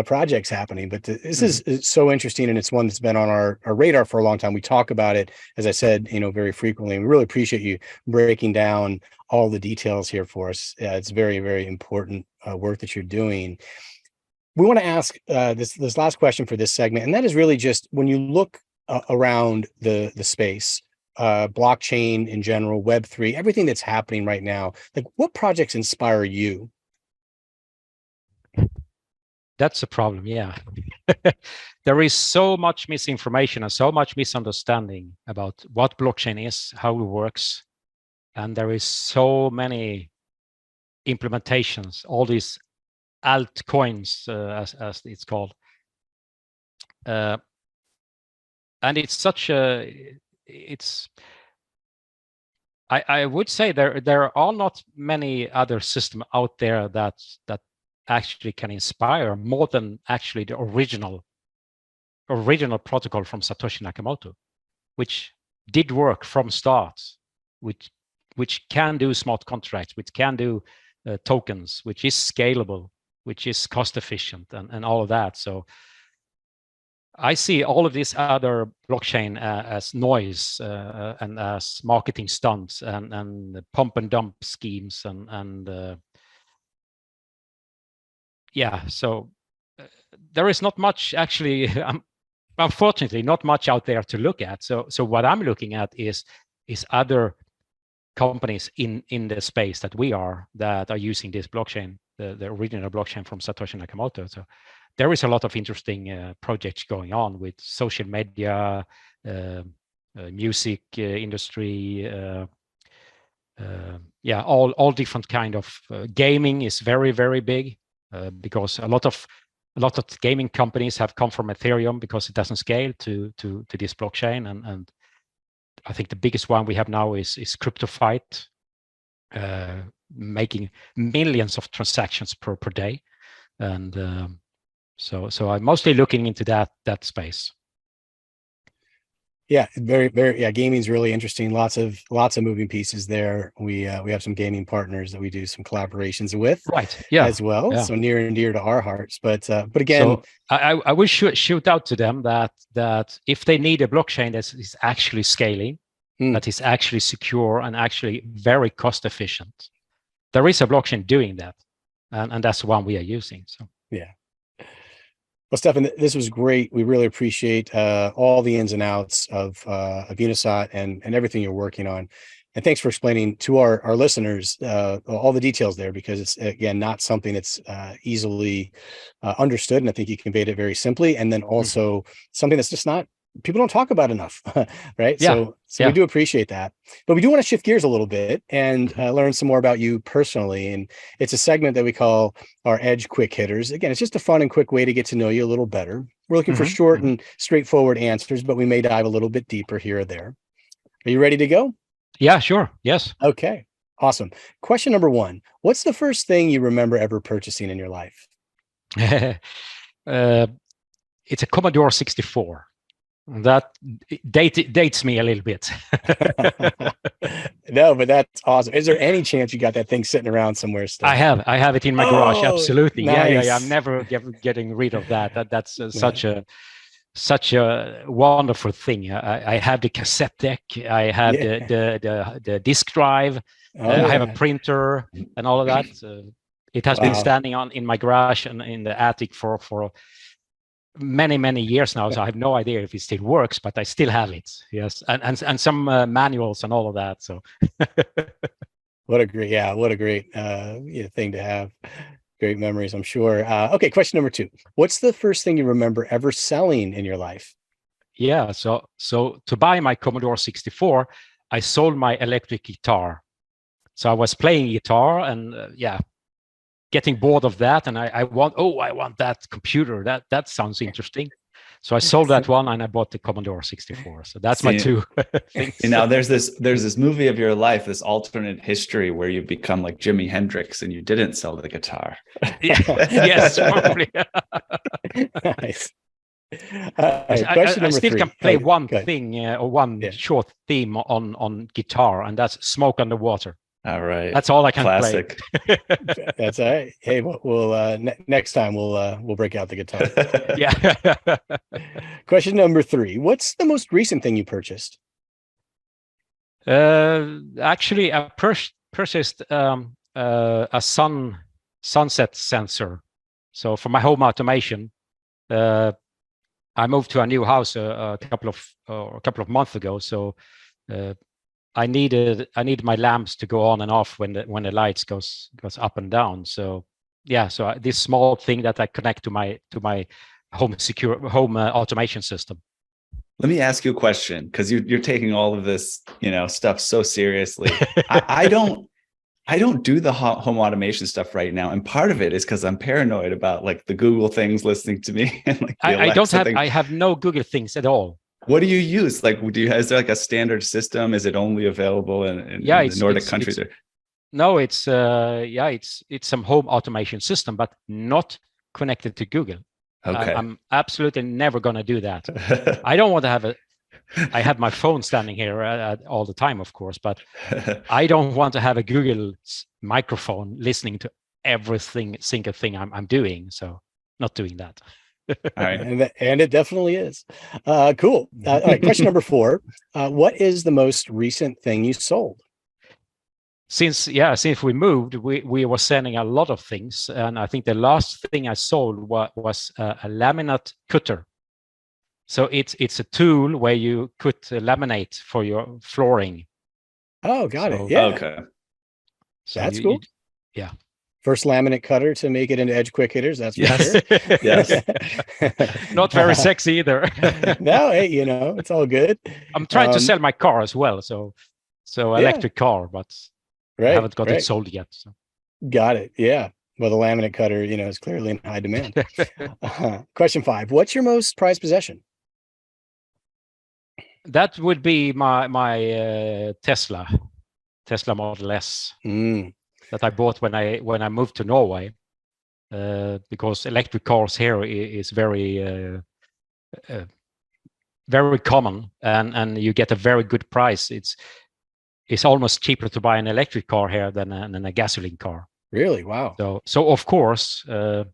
projects happening. But this is so interesting, and it's one that's been on our radar for a long time. We talk about it, as I said, very frequently. And we really appreciate you breaking down all the details here for us. It's very, very important work that you're doing. We want to ask this last question for this segment, and that is really just when you look around the space. Blockchain in general, Web3, everything that's happening right now, like what projects inspire you? That's a problem, yeah. There is so much misinformation and so much misunderstanding about what blockchain is, how it works, and there is so many implementations, all these altcoins, as it's called. And it's such a I would say there are not many other systems out there that actually can inspire more than actually the original protocol from Satoshi Nakamoto, which did work from start, which can do smart contracts, which can do tokens, which is scalable, which is cost efficient, and all of that. So I see all of these other blockchain as noise and as marketing stunts and pump and dump schemes and yeah, so there is not much actually. Unfortunately, not much out there to look at. So what I'm looking at is other companies in the space that are using this blockchain, the original blockchain from Satoshi Nakamoto. So there is a lot of interesting projects going on with social media, music industry, yeah, all different kind of gaming is very, very big because a lot of gaming companies have come from Ethereum because it doesn't scale to this blockchain, and I think the biggest one we have now is CryptoZoo, making millions of transactions per day, and so I'm mostly looking into that space. Yeah, very. Yeah, gaming's really interesting. Lots of moving pieces there. We have some gaming partners that we do some collaborations with, right? Yeah, as well. Yeah. So near and dear to our hearts. But again, so I will shoot out to them that if they need a blockchain that is actually scaling, that is actually secure and actually very cost efficient, there is a blockchain doing that, and that's the one we are using. So yeah. Well, Stephan, this was great. We really appreciate all the ins and outs of UNISOT and everything you're working on. And thanks for explaining to our listeners all the details there, because it's, again, not something that's easily understood. And I think you conveyed it very simply. And then also something that's just not, people don't talk about enough, right? Yeah. So we do appreciate that. But we do want to shift gears a little bit and learn some more about you personally. And it's a segment that we call our Edge Quick Hitters. Again, it's just a fun and quick way to get to know you a little better. We're looking for short and straightforward answers, but we may dive a little bit deeper here or there. Are you ready to go? Yeah, sure. Yes. Okay, awesome. Question number 1. What's the first thing you remember ever purchasing in your life? It's a Commodore 64. That dates me a little bit. No, but that's awesome. Is there any chance you got that thing sitting around somewhere still? I have it in my garage. Absolutely. Nice. Yeah. I'm never getting rid of that. That's such a wonderful thing. I have the cassette deck. I have the disk drive. I have a printer and all of that. It has been standing in my garage and in the attic for many years now, so I have no idea if it still works, but I still have it. Yes, and some manuals and all of that. So what a great thing to have. Great memories, I'm sure. Okay, question number 2. What's the first thing you remember ever selling in your life? Yeah, so to buy my Commodore 64, I sold my electric guitar. So I was playing guitar and getting bored of that, and I want that computer. That sounds interesting. So I sold that one and I bought the Commodore 64. So that's my 2 things. Now there's this movie of your life, this alternate history where you become like Jimi Hendrix and you didn't sell the guitar. Yes, probably. Nice. I still can play one thing or one short theme on guitar, and that's Smoke on the Water. All right. That's all I can Classic. Play. That's all right. Hey, we'll next time we'll break out the guitar. Yeah. Question number 3. What's the most recent thing you purchased? Actually, I purchased a sunset sensor. So for my home automation, I moved to a new house a couple of months ago. So I needed my lamps to go on and off when the lights goes up and down. So so this small thing that I connect to my home automation system. Let me ask you a question, because you're taking all of this stuff so seriously. I don't do the home automation stuff right now, and part of it is because I'm paranoid about like the Google things listening to me and like the I have no Google things at all. What do you use? Like, is there like a standard system? Is it only available in the Nordic countries? No, it's some home automation system, but not connected to Google. Okay. I'm absolutely never going to do that. I don't want to have I have my phone standing here all the time, of course, but I don't want to have a Google microphone listening to single thing I'm doing. So not doing that. All right. And it definitely is. Cool. All right. Question number 4. What is the most recent thing you sold? since we moved, we were sending a lot of things, and I think the last thing I sold was a laminate cutter. So it's a tool where you could laminate for your flooring. Oh, got it. Yeah. Okay. So that's cool. Yeah. First laminate cutter to make it into edge quick hitters. That's for sure. Yes. Not very sexy either. No, hey, it's all good. I'm trying to sell my car as well. So electric car, but I haven't got it sold yet. So. Got it. Yeah. Well, the laminate cutter, is clearly in high demand. Question 5. What's your most prized possession? That would be my Tesla Model S that I bought when I moved to Norway, because electric cars here is very very common, and you get a very good price. It's almost cheaper to buy an electric car here than a gasoline car. Really? Wow. So of course, I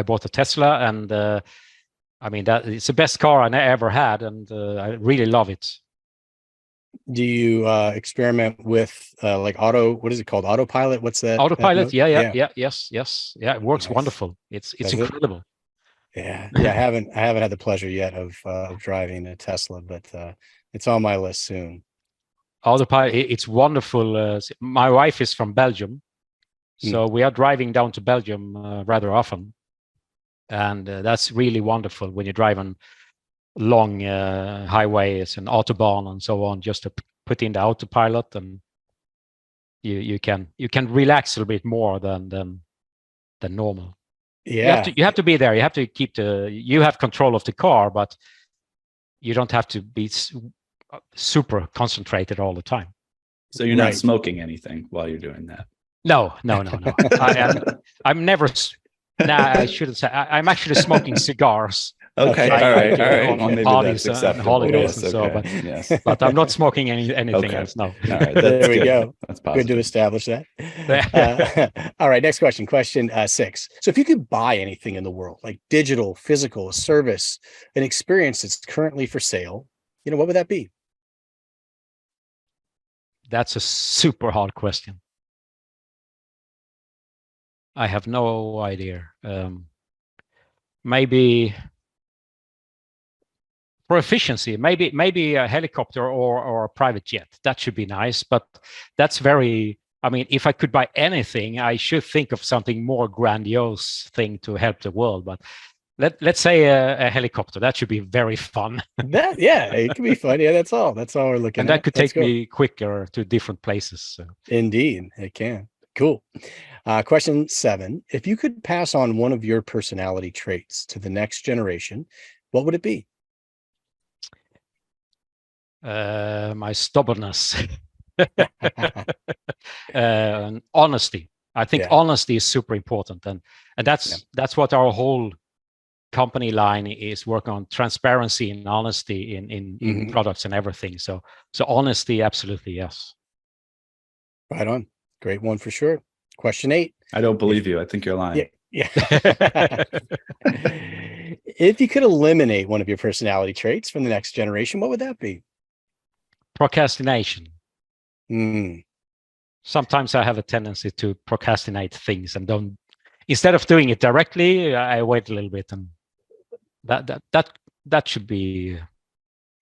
bought a Tesla, and I mean, that it's the best car I ever had, and I really love it. Do you experiment with like what is it called? Autopilot? What's that? Autopilot? Yes. Yeah, it works wonderful. It's incredible. Yeah. I haven't had the pleasure yet of driving a Tesla, but it's on my list soon. Autopilot, it's wonderful. My wife is from Belgium, so we are driving down to Belgium rather often. And that's really wonderful when you drive on long highways and autobahn and so on, just to put in the autopilot, and you can relax a little bit more than normal. Yeah, you have to be there. You have to you have control of the car, but you don't have to be super concentrated all the time. So you're not smoking anything while you're doing that? No. I'm never. I shouldn't say. I'm actually smoking cigars. Okay, all right. On maybe parties that's and holidays and so. But I'm not smoking anything else. No. All right, there we go. That's positive. Good to establish that. All right, next question. Question 6. So if you could buy anything in the world, like digital, physical, a service, an experience that's currently for sale, what would that be? That's a super hard question. I have no idea. Maybe for efficiency, maybe a helicopter or a private jet. That should be nice, but that's very. I mean, if I could buy anything, I should think of something more grandiose thing to help the world. But let's say a helicopter. That should be very fun. It could be fun. Yeah, that's all we're looking at. And that could take me quicker to different places. So. Indeed, it can. Cool. Question 7. If you could pass on one of your personality traits to the next generation, what would it be? My stubbornness. Honesty. I think honesty is super important, and that's what our whole company line is working on: transparency and honesty in products and everything. So honesty, absolutely, yes. Right on. Great one for sure. Question 8. I don't believe you. I think you're lying. Yeah. If you could eliminate one of your personality traits from the next generation, what would that be? Procrastination. Sometimes I have a tendency to procrastinate things and don't. Instead of doing it directly, I wait a little bit, and that should be.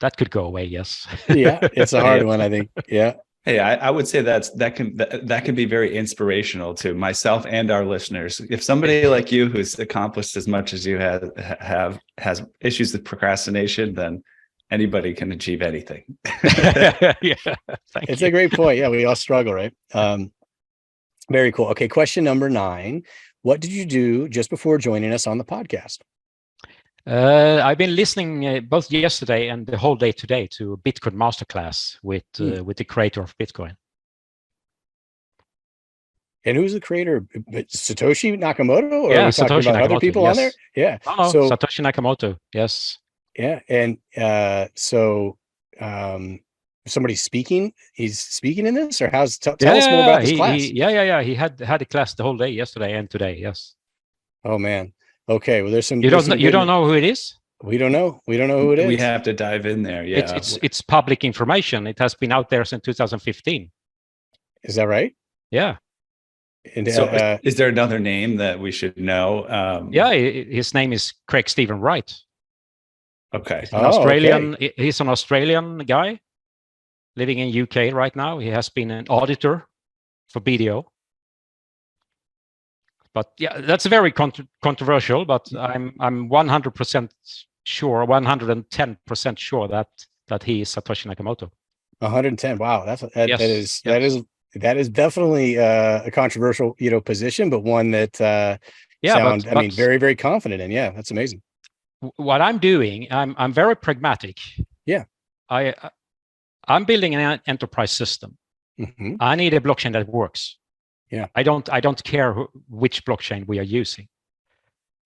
That could go away. Yes. Yeah, it's a hard one, I think. Yeah. Hey, I would say that can be very inspirational to myself and our listeners. If somebody like you who's accomplished as much as you has issues with procrastination, then anybody can achieve anything. It's a great point. Yeah, we all struggle, right? Very cool. Okay, question number 9. What did you do just before joining us on the podcast? I've been listening both yesterday and the whole day today to a Bitcoin masterclass with the creator of Bitcoin. And who's the creator? Satoshi Nakamoto? Or yeah, are we talking Satoshi about Nakamoto, other people on there? Yeah. Oh, so Satoshi Nakamoto. Yes. Yeah, and somebody's speaking. He's speaking in this, or how's? Tell us more about this class. He had a class the whole day yesterday and today. Yes. Oh man. Okay, well, there's some. You don't know who it is? We don't know. We don't know who it is. We have to dive in there. Yeah, it's public information. It has been out there since 2015. Is that right? Yeah. And, So is there another name that we should know? Yeah, his name is Craig Stephen Wright. Okay. He's He's an Australian guy living in UK right now. He has been an auditor for BDO. But yeah, that's very controversial. But I'm 100% sure, 110% sure that he is Satoshi Nakamoto. 110. Wow, that is definitely a controversial, position, but one that I mean, very, very confident in. Yeah, that's amazing. What I'm doing, I'm very pragmatic. Yeah, I'm building an enterprise system. Mm-hmm. I need a blockchain that works. Yeah, I don't care which blockchain we are using.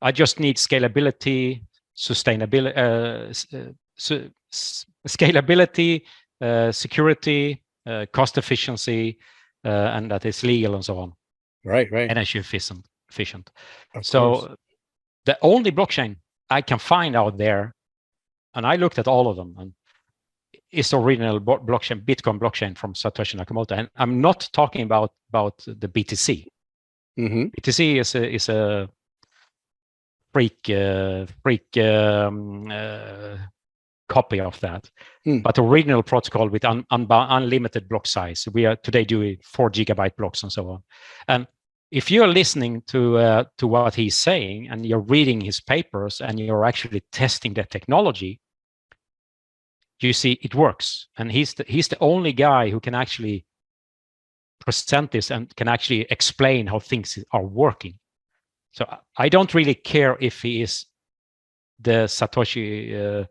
I just need scalability, sustainability, scalability, security, cost efficiency, and that is legal and so on. Right. Energy efficient. So the only blockchain I can find out there, and I looked at all of them, and is the original blockchain, Bitcoin blockchain from Satoshi Nakamoto. And I'm not talking about the BTC. Mm-hmm. BTC is a freak copy of that. But the original protocol with unlimited block size. We are today doing 4 GB blocks and so on. And if you're listening to what he's saying and you're reading his papers and you're actually testing the technology, you see it works. And he's the only guy who can actually present this and can actually explain how things are working. So I don't really care if he is the Satoshi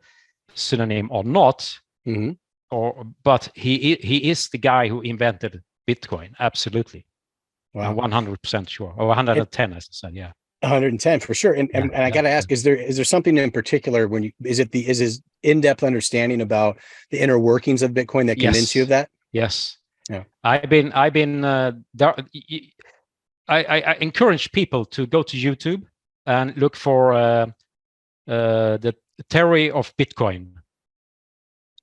synonym or not, mm-hmm. but he is the guy who invented Bitcoin. Absolutely. Wow. I'm 100% sure, or 110, as I said. Yeah. 110 for sure. And I got to ask, is there something in particular is his in-depth understanding about the inner workings of Bitcoin that convinced you of that? Yes. Yeah. I've been there. I encourage people to go to YouTube and look for the theory of Bitcoin.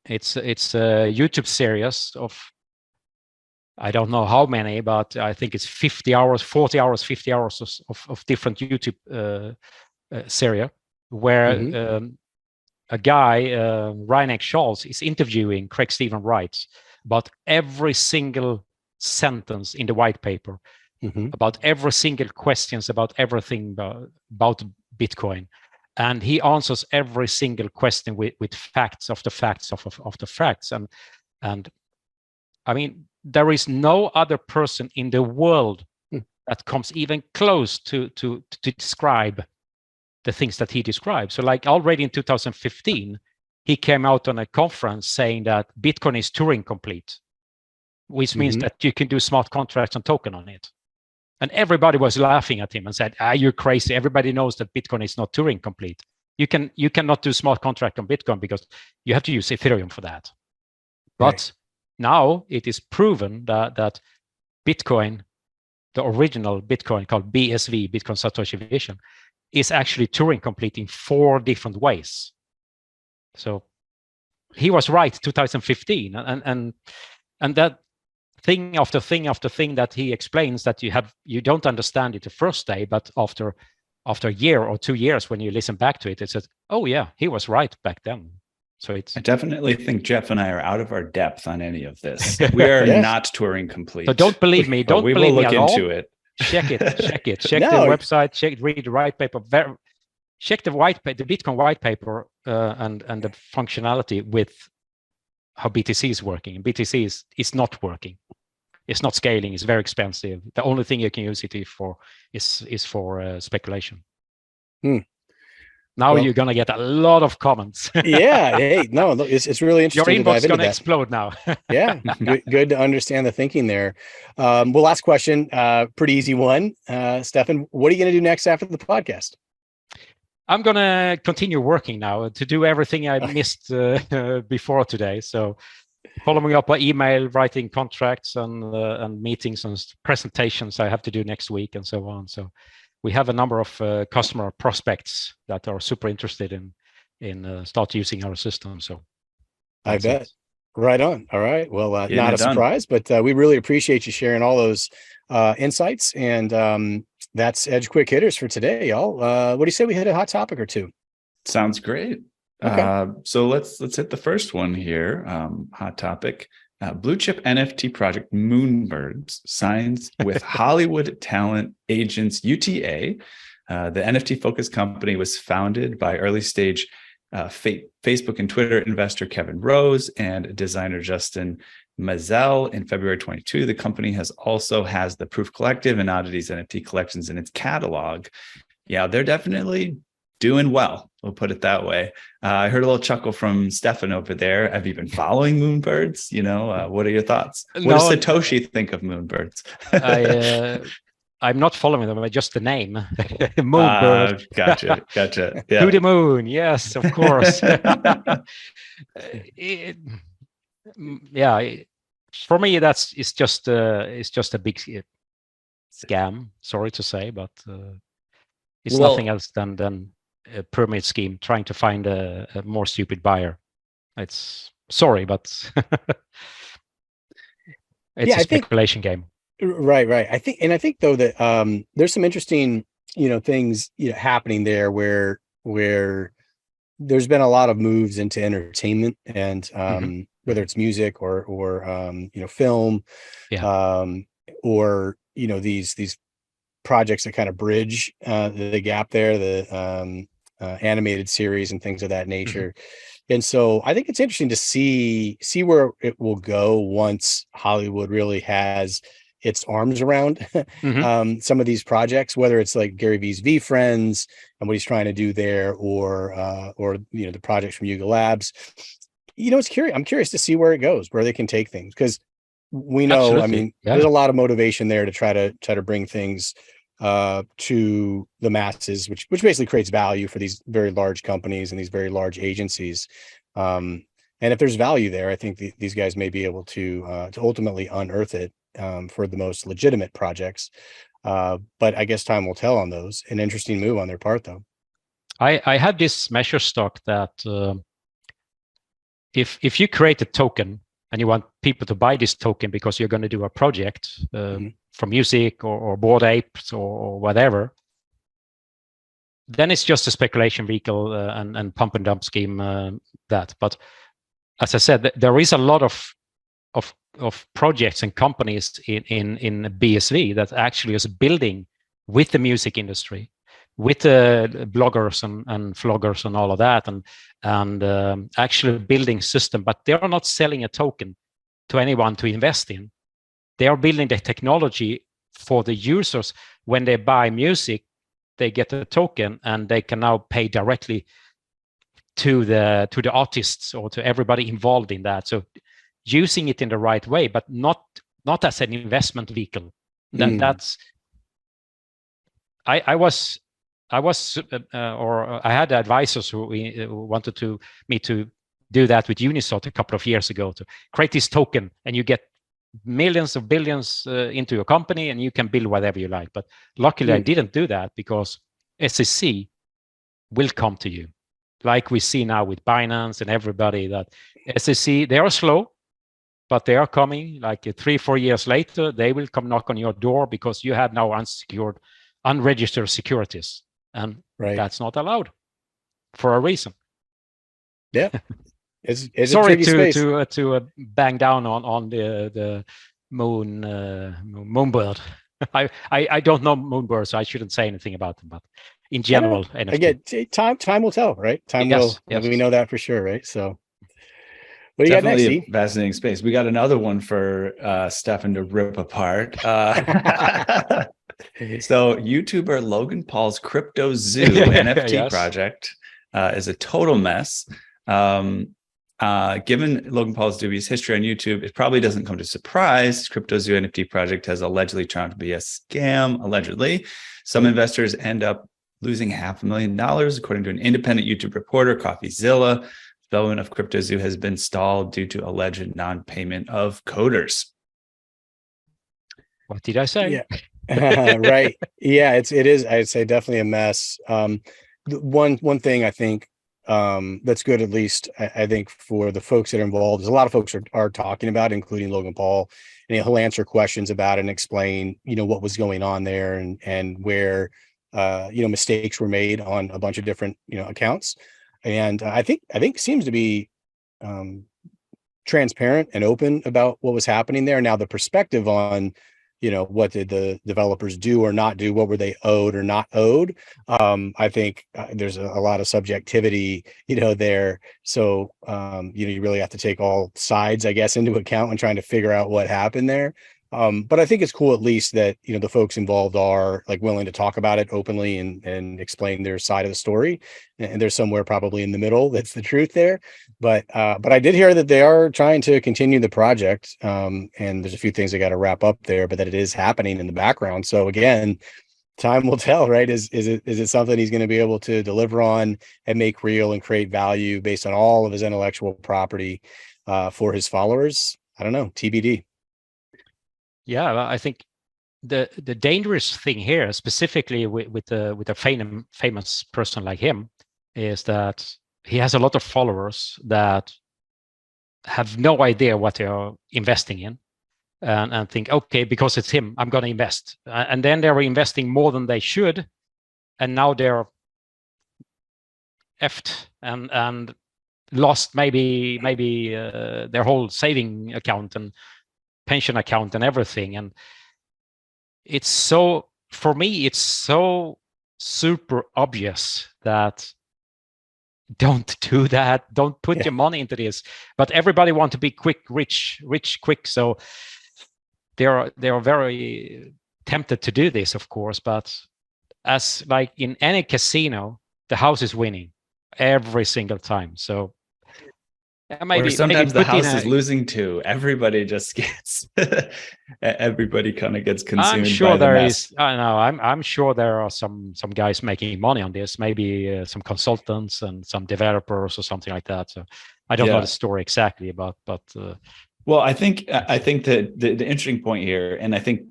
It's a YouTube series of, I don't know how many, but I think it's 50 hours, 40 hours, 50 hours of different YouTube series where Mm-hmm. A guy, Reineck Charles, is interviewing Craig Stephen Wright about every single sentence in the white paper, Mm-hmm. about every single questions about everything about Bitcoin. And he answers every single question with facts of the facts of the facts. And I mean, there is no other person in the world that comes even close to describe the things that he describes. So like already in 2015, he came out on a conference saying that Bitcoin is Turing complete, which means that you can do smart contracts and token on it. And everybody was laughing at him and said, you're crazy. Everybody knows that Bitcoin is not Turing complete. You cannot do smart contract on Bitcoin because you have to use Ethereum for that. But now it is proven that Bitcoin, the original Bitcoin called BSV, Bitcoin Satoshi Vision, is actually Turing complete in 4 different ways. So he was right 2015. And that thing after thing after thing that he explains that you don't understand it the first day, but after a year or 2 years when you listen back to it, it says, oh yeah, he was right back then. So I definitely think Jeff and I are out of our depth on any of this. We are not Turing complete. So don't believe me. Don't believe me at all. We will look into it. Check it. Check the website. Read the white paper. Check the Bitcoin white paper and the functionality with how BTC is working. And BTC is not working. It's not scaling. It's very expensive. The only thing you can use it for is for speculation. Now you're gonna get a lot of comments. Yeah, hey, no, it's really interesting. Your inbox is gonna explode now. Yeah, good to understand the thinking there. Well, last question, pretty easy one. Stephan, what are you gonna do next after the podcast? I'm gonna continue working now to do everything I missed before today. So following up by email, writing contracts and meetings and presentations I have to do next week and so on. So we have a number of customer prospects that are super interested in start using our system. So I bet. Right on. All right. Well, not a done. surprise, but we really appreciate you sharing all those insights. And that's Edge Quick Hitters for today, y'all. What do you say we hit a hot topic or two? Sounds great. Okay. So let's hit the first one here. Hot topic. Blue chip NFT project Moonbird signs with Hollywood talent agents UTA. The NFT focused company was founded by early stage Facebook and Twitter investor Kevin Rose and designer Justin Mazel in February 22. The company also has the Proof Collective and Oddities NFT collections in its catalog. Yeah, they're definitely doing well. We'll put it that way. I heard a little chuckle from Stephan over there. Have you been following Moonbirds? What are your thoughts? What does Satoshi think of Moonbirds? I'm not following them. Just the name, Moonbird. Gotcha. Yeah. To the moon. Yes, of course. For me, it's just a big scam. Sorry to say, but it's nothing else than a pyramid scheme trying to find a more stupid buyer. It's sorry, but it's a speculation game. Right. I think though that there's some interesting things happening there where there's been a lot of moves into entertainment and whether it's music or film, or these projects that kind of bridge the gap there, the animated series and things of that nature. And so I think it's interesting to see where it will go once Hollywood really has its arms around some of these projects, whether it's like Gary V's VFriends and what he's trying to do there, or the projects from Yuga Labs. I'm curious to see where it goes, where they can take things, because we know, there's a lot of motivation there to try to bring things to the masses, which basically creates value for these very large companies and these very large agencies. And if there's value there, I think these guys may be able to ultimately unearth it for the most legitimate projects. But I guess time will tell on those. An interesting move on their part, though. I have this measure stock that if you create a token and you want people to buy this token because you're going to do a project for music or Bored Apes or whatever, then it's just a speculation vehicle and pump and dump scheme. But as I said, there is a lot of projects and companies in BSV that actually is building with the music industry, with the bloggers and vloggers and all of that, and actually building system, but they are not selling a token to anyone to invest in. They are building the technology for the users. When they buy music, they get a token and they can now pay directly to the artists or to everybody involved in that. So using it in the right way, but not as an investment vehicle. That's I had advisors who wanted me to do that with UNISOT a couple of years ago, to create this token, and you get millions of billions into your company and you can build whatever you like. But luckily I didn't do that, because SEC will come to you, like we see now with Binance and everybody, that SEC, they are slow, but they are coming. Like 3-4 years later, they will come knock on your door because you have now unregistered securities, and that's not allowed for a reason. Yeah. It's sorry to bang down on the Moonbird. I don't know Moonbird, so I shouldn't say anything about them. But in general, again, time will tell, right? Time will. Yes. We know that for sure, right? So, what do you got next? A fascinating space. We got another one for Stephan to rip apart. So, YouTuber Logan Paul's CryptoZoo NFT project is a total mess. Given Logan Paul's dubious history on YouTube, it probably doesn't come to surprise. CryptoZoo NFT project has allegedly turned out to be a scam. Allegedly, some investors end up losing $500,000, according to an independent YouTube reporter, CoffeeZilla. Development of CryptoZoo has been stalled due to alleged non-payment of coders. What did I say? Yeah. Right. Yeah, it is. I'd say definitely a mess. One thing I think That's good, at least I think, for the folks that are involved. There's a lot of folks are talking about it, including Logan Paul, and he'll answer questions about it and explain, what was going on there, and where mistakes were made on a bunch of different accounts. And I think seems to be transparent and open about what was happening there. Now, the perspective on what did the developers do or not do, what were they owed or not owed, I think there's a lot of subjectivity there. So you really have to take all sides, I guess, into account when trying to figure out what happened there. But I think it's cool, at least, that the folks involved are willing to talk about it openly and explain their side of the story. And there's somewhere probably in the middle that's the truth there. But I did hear that they are trying to continue the project, and there's a few things they got to wrap up there, but that it is happening in the background. So again, time will tell, right? Is it something he's going to be able to deliver on and make real and create value based on all of his intellectual property for his followers? I don't know. TBD. Yeah, I think the dangerous thing here, specifically with a famous person like him, is that he has a lot of followers that have no idea what they are investing in, and think, okay, because it's him, I'm going to invest, and then they're investing more than they should, and now they're effed and lost maybe their whole saving account and pension account and everything. And it's so, for me, it's so super obvious that don't do that. Don't put your money into this. But everybody want to be quick, rich, quick. So they are very tempted to do this, of course. But as like in any casino, the house is winning every single time. So or sometimes the house is losing too. Everybody just gets, everybody kind of gets consumed. I'm sure by the there mess. is. I know. I'm sure there are some guys making money on this. Maybe some consultants and some developers or something like that. So I don't know the story exactly about, but. Well, I think that the interesting point here, and I think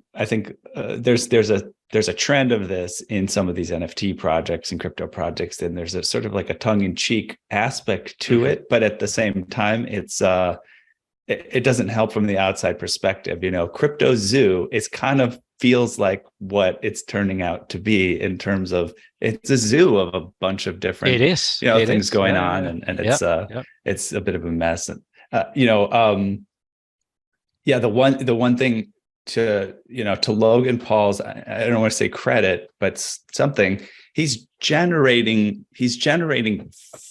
there's a trend of this in some of these NFT projects and crypto projects, and there's a sort of like a tongue-in-cheek aspect to it, but at the same time, it doesn't help from the outside perspective. CryptoZoo is kind of feels like what it's turning out to be, in terms of it's a zoo of a bunch of different things going on, and it's a bit of a mess. And the one thing to Logan Paul's, I don't want to say credit, but something, he's generating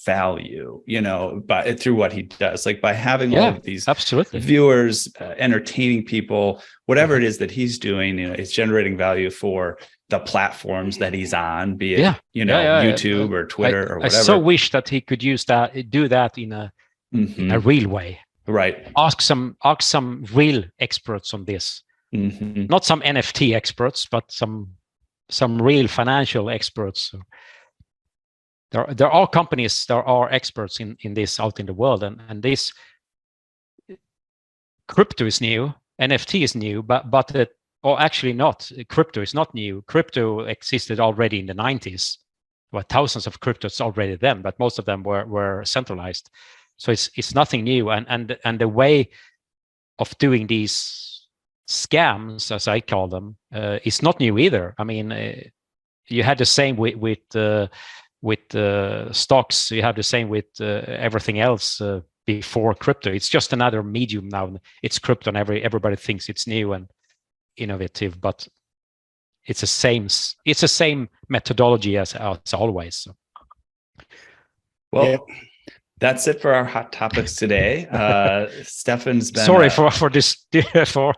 value, through what he does, like by having all of these viewers, entertaining people, whatever it is that he's doing, it's generating value for the platforms that he's on, be it YouTube or Twitter or whatever. I so wish that he could do that in a real way. Right. Ask some real experts on this. Mm-hmm. Not some NFT experts, but some real financial experts. There are companies, there are experts in this out in the world, and this crypto is new, NFT is new, but actually not. Crypto is not new. Crypto existed already in the 90s. Well, thousands of cryptos already then, but most of them were centralized. So it's nothing new, and the way of doing these scams, as I call them, is not new either. I mean, you had the same with stocks. You have the same with everything else before crypto. It's just another medium now. It's crypto, and everybody thinks it's new and innovative, but it's the same. It's the same methodology as always. So. Well. Yeah. That's it for our hot topics today. Stephan's been sorry for this for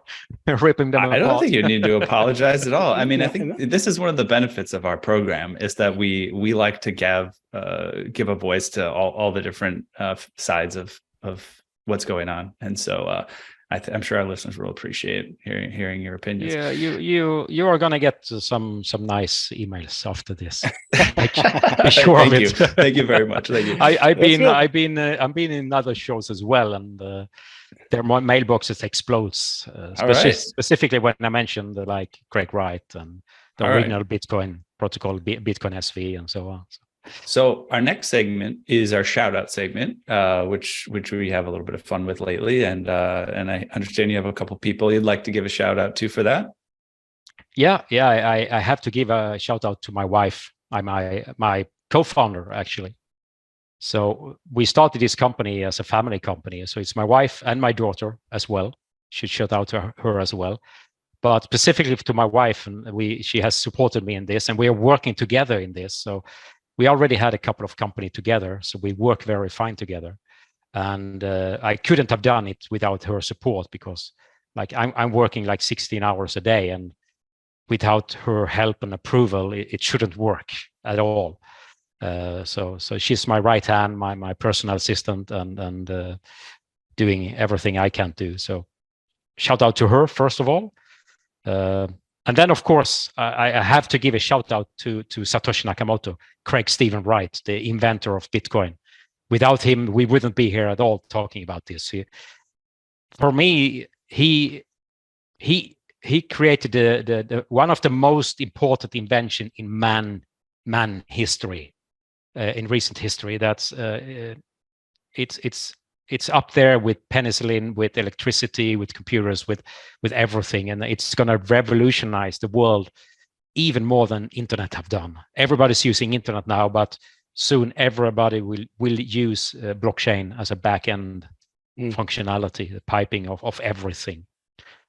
ripping them apart. I don't think you need to apologize at all. I mean, I think this is one of the benefits of our program, is that we like to give a voice to all the different sides of what's going on, and so I'm sure our listeners will appreciate hearing your opinions. Yeah, you are gonna get some nice emails after this. Be sure of it. Thank you very much. Thank you. I've been in other shows as well, and their mailboxes explodes. Specifically when I mentioned like Craig Wright and the original Bitcoin protocol, Bitcoin SV, and so on. So our next segment is our shout out segment, which we have a little bit of fun with lately. And I understand you have a couple people you'd like to give a shout out to for that. Yeah. I have to give a shout out to my wife. I'm my co-founder, actually. So we started this company as a family company. So it's my wife and my daughter as well. Should shout out to her as well. But specifically to my wife, and she has supported me in this, and we are working together in this. So we already had a couple of companies together, so we work very fine together. And I couldn't have done it without her support, because like I'm working like 16 hours a day, and without her help and approval, it shouldn't work at all. So she's my right hand, my personal assistant, and doing everything I can do. So shout out to her first of all. And then, of course, I have to give a shout out to Satoshi Nakamoto, Craig Stephen Wright, the inventor of Bitcoin. Without him, we wouldn't be here at all talking about this. For me, he created the one of the most important invention in man history, in recent history. That's it's up there with penicillin, with electricity, with computers, with everything, and it's going to revolutionize the world even more than internet have done. Everybody's using internet now, but soon everybody will use blockchain as a back-end functionality, the piping of everything.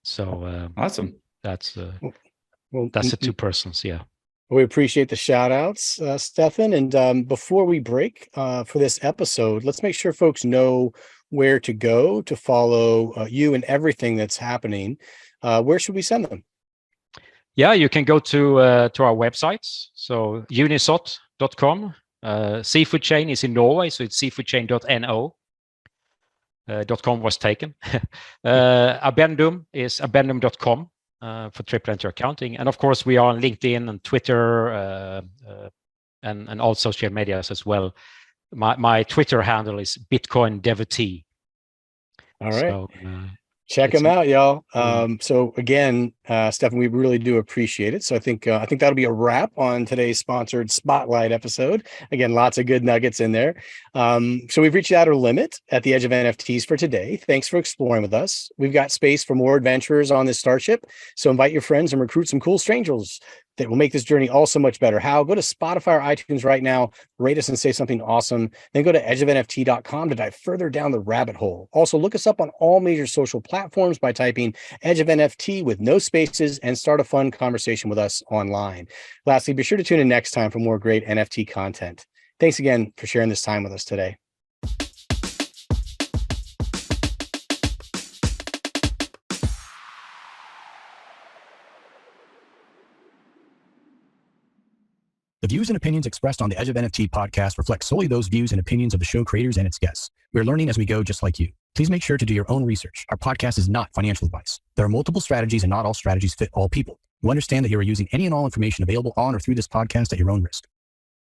So awesome. That's the two persons. Yeah. We appreciate the shout outs, Stephan. And before we break for this episode, let's make sure folks know where to go to follow you and everything that's happening. Where should we send them? Yeah, you can go to our websites. So unisot.com. Seafood Chain is in Norway, so it's seafoodchain.no. .com was taken. Abendum is abendum.com. For triple entry accounting, and of course we are on LinkedIn and Twitter and all social medias as well. My Twitter handle is Bitcoin Devotee. All right, so, check them out, y'all. So again, Stephan, we really do appreciate it. So I think that'll be a wrap on today's sponsored Spotlight episode. Again, lots of good nuggets in there. So we've reached our limit at the edge of NFTs for today. Thanks for exploring with us. We've got space for more adventurers on this starship. So invite your friends and recruit some cool strangers that will make this journey all so much better. How? Go to Spotify or iTunes right now, rate us and say something awesome. Then go to edgeofnft.com to dive further down the rabbit hole. Also, look us up on all major social platforms by typing Edge of NFT with no spaces and start a fun conversation with us online. Lastly, be sure to tune in next time for more great NFT content. Thanks again for sharing this time with us today. The views and opinions expressed on the Edge of NFT podcast reflect solely those views and opinions of the show creators and its guests. We're learning as we go, just like you. Please make sure to do your own research. Our podcast is not financial advice. There are multiple strategies and not all strategies fit all people. You understand that you are using any and all information available on or through this podcast at your own risk.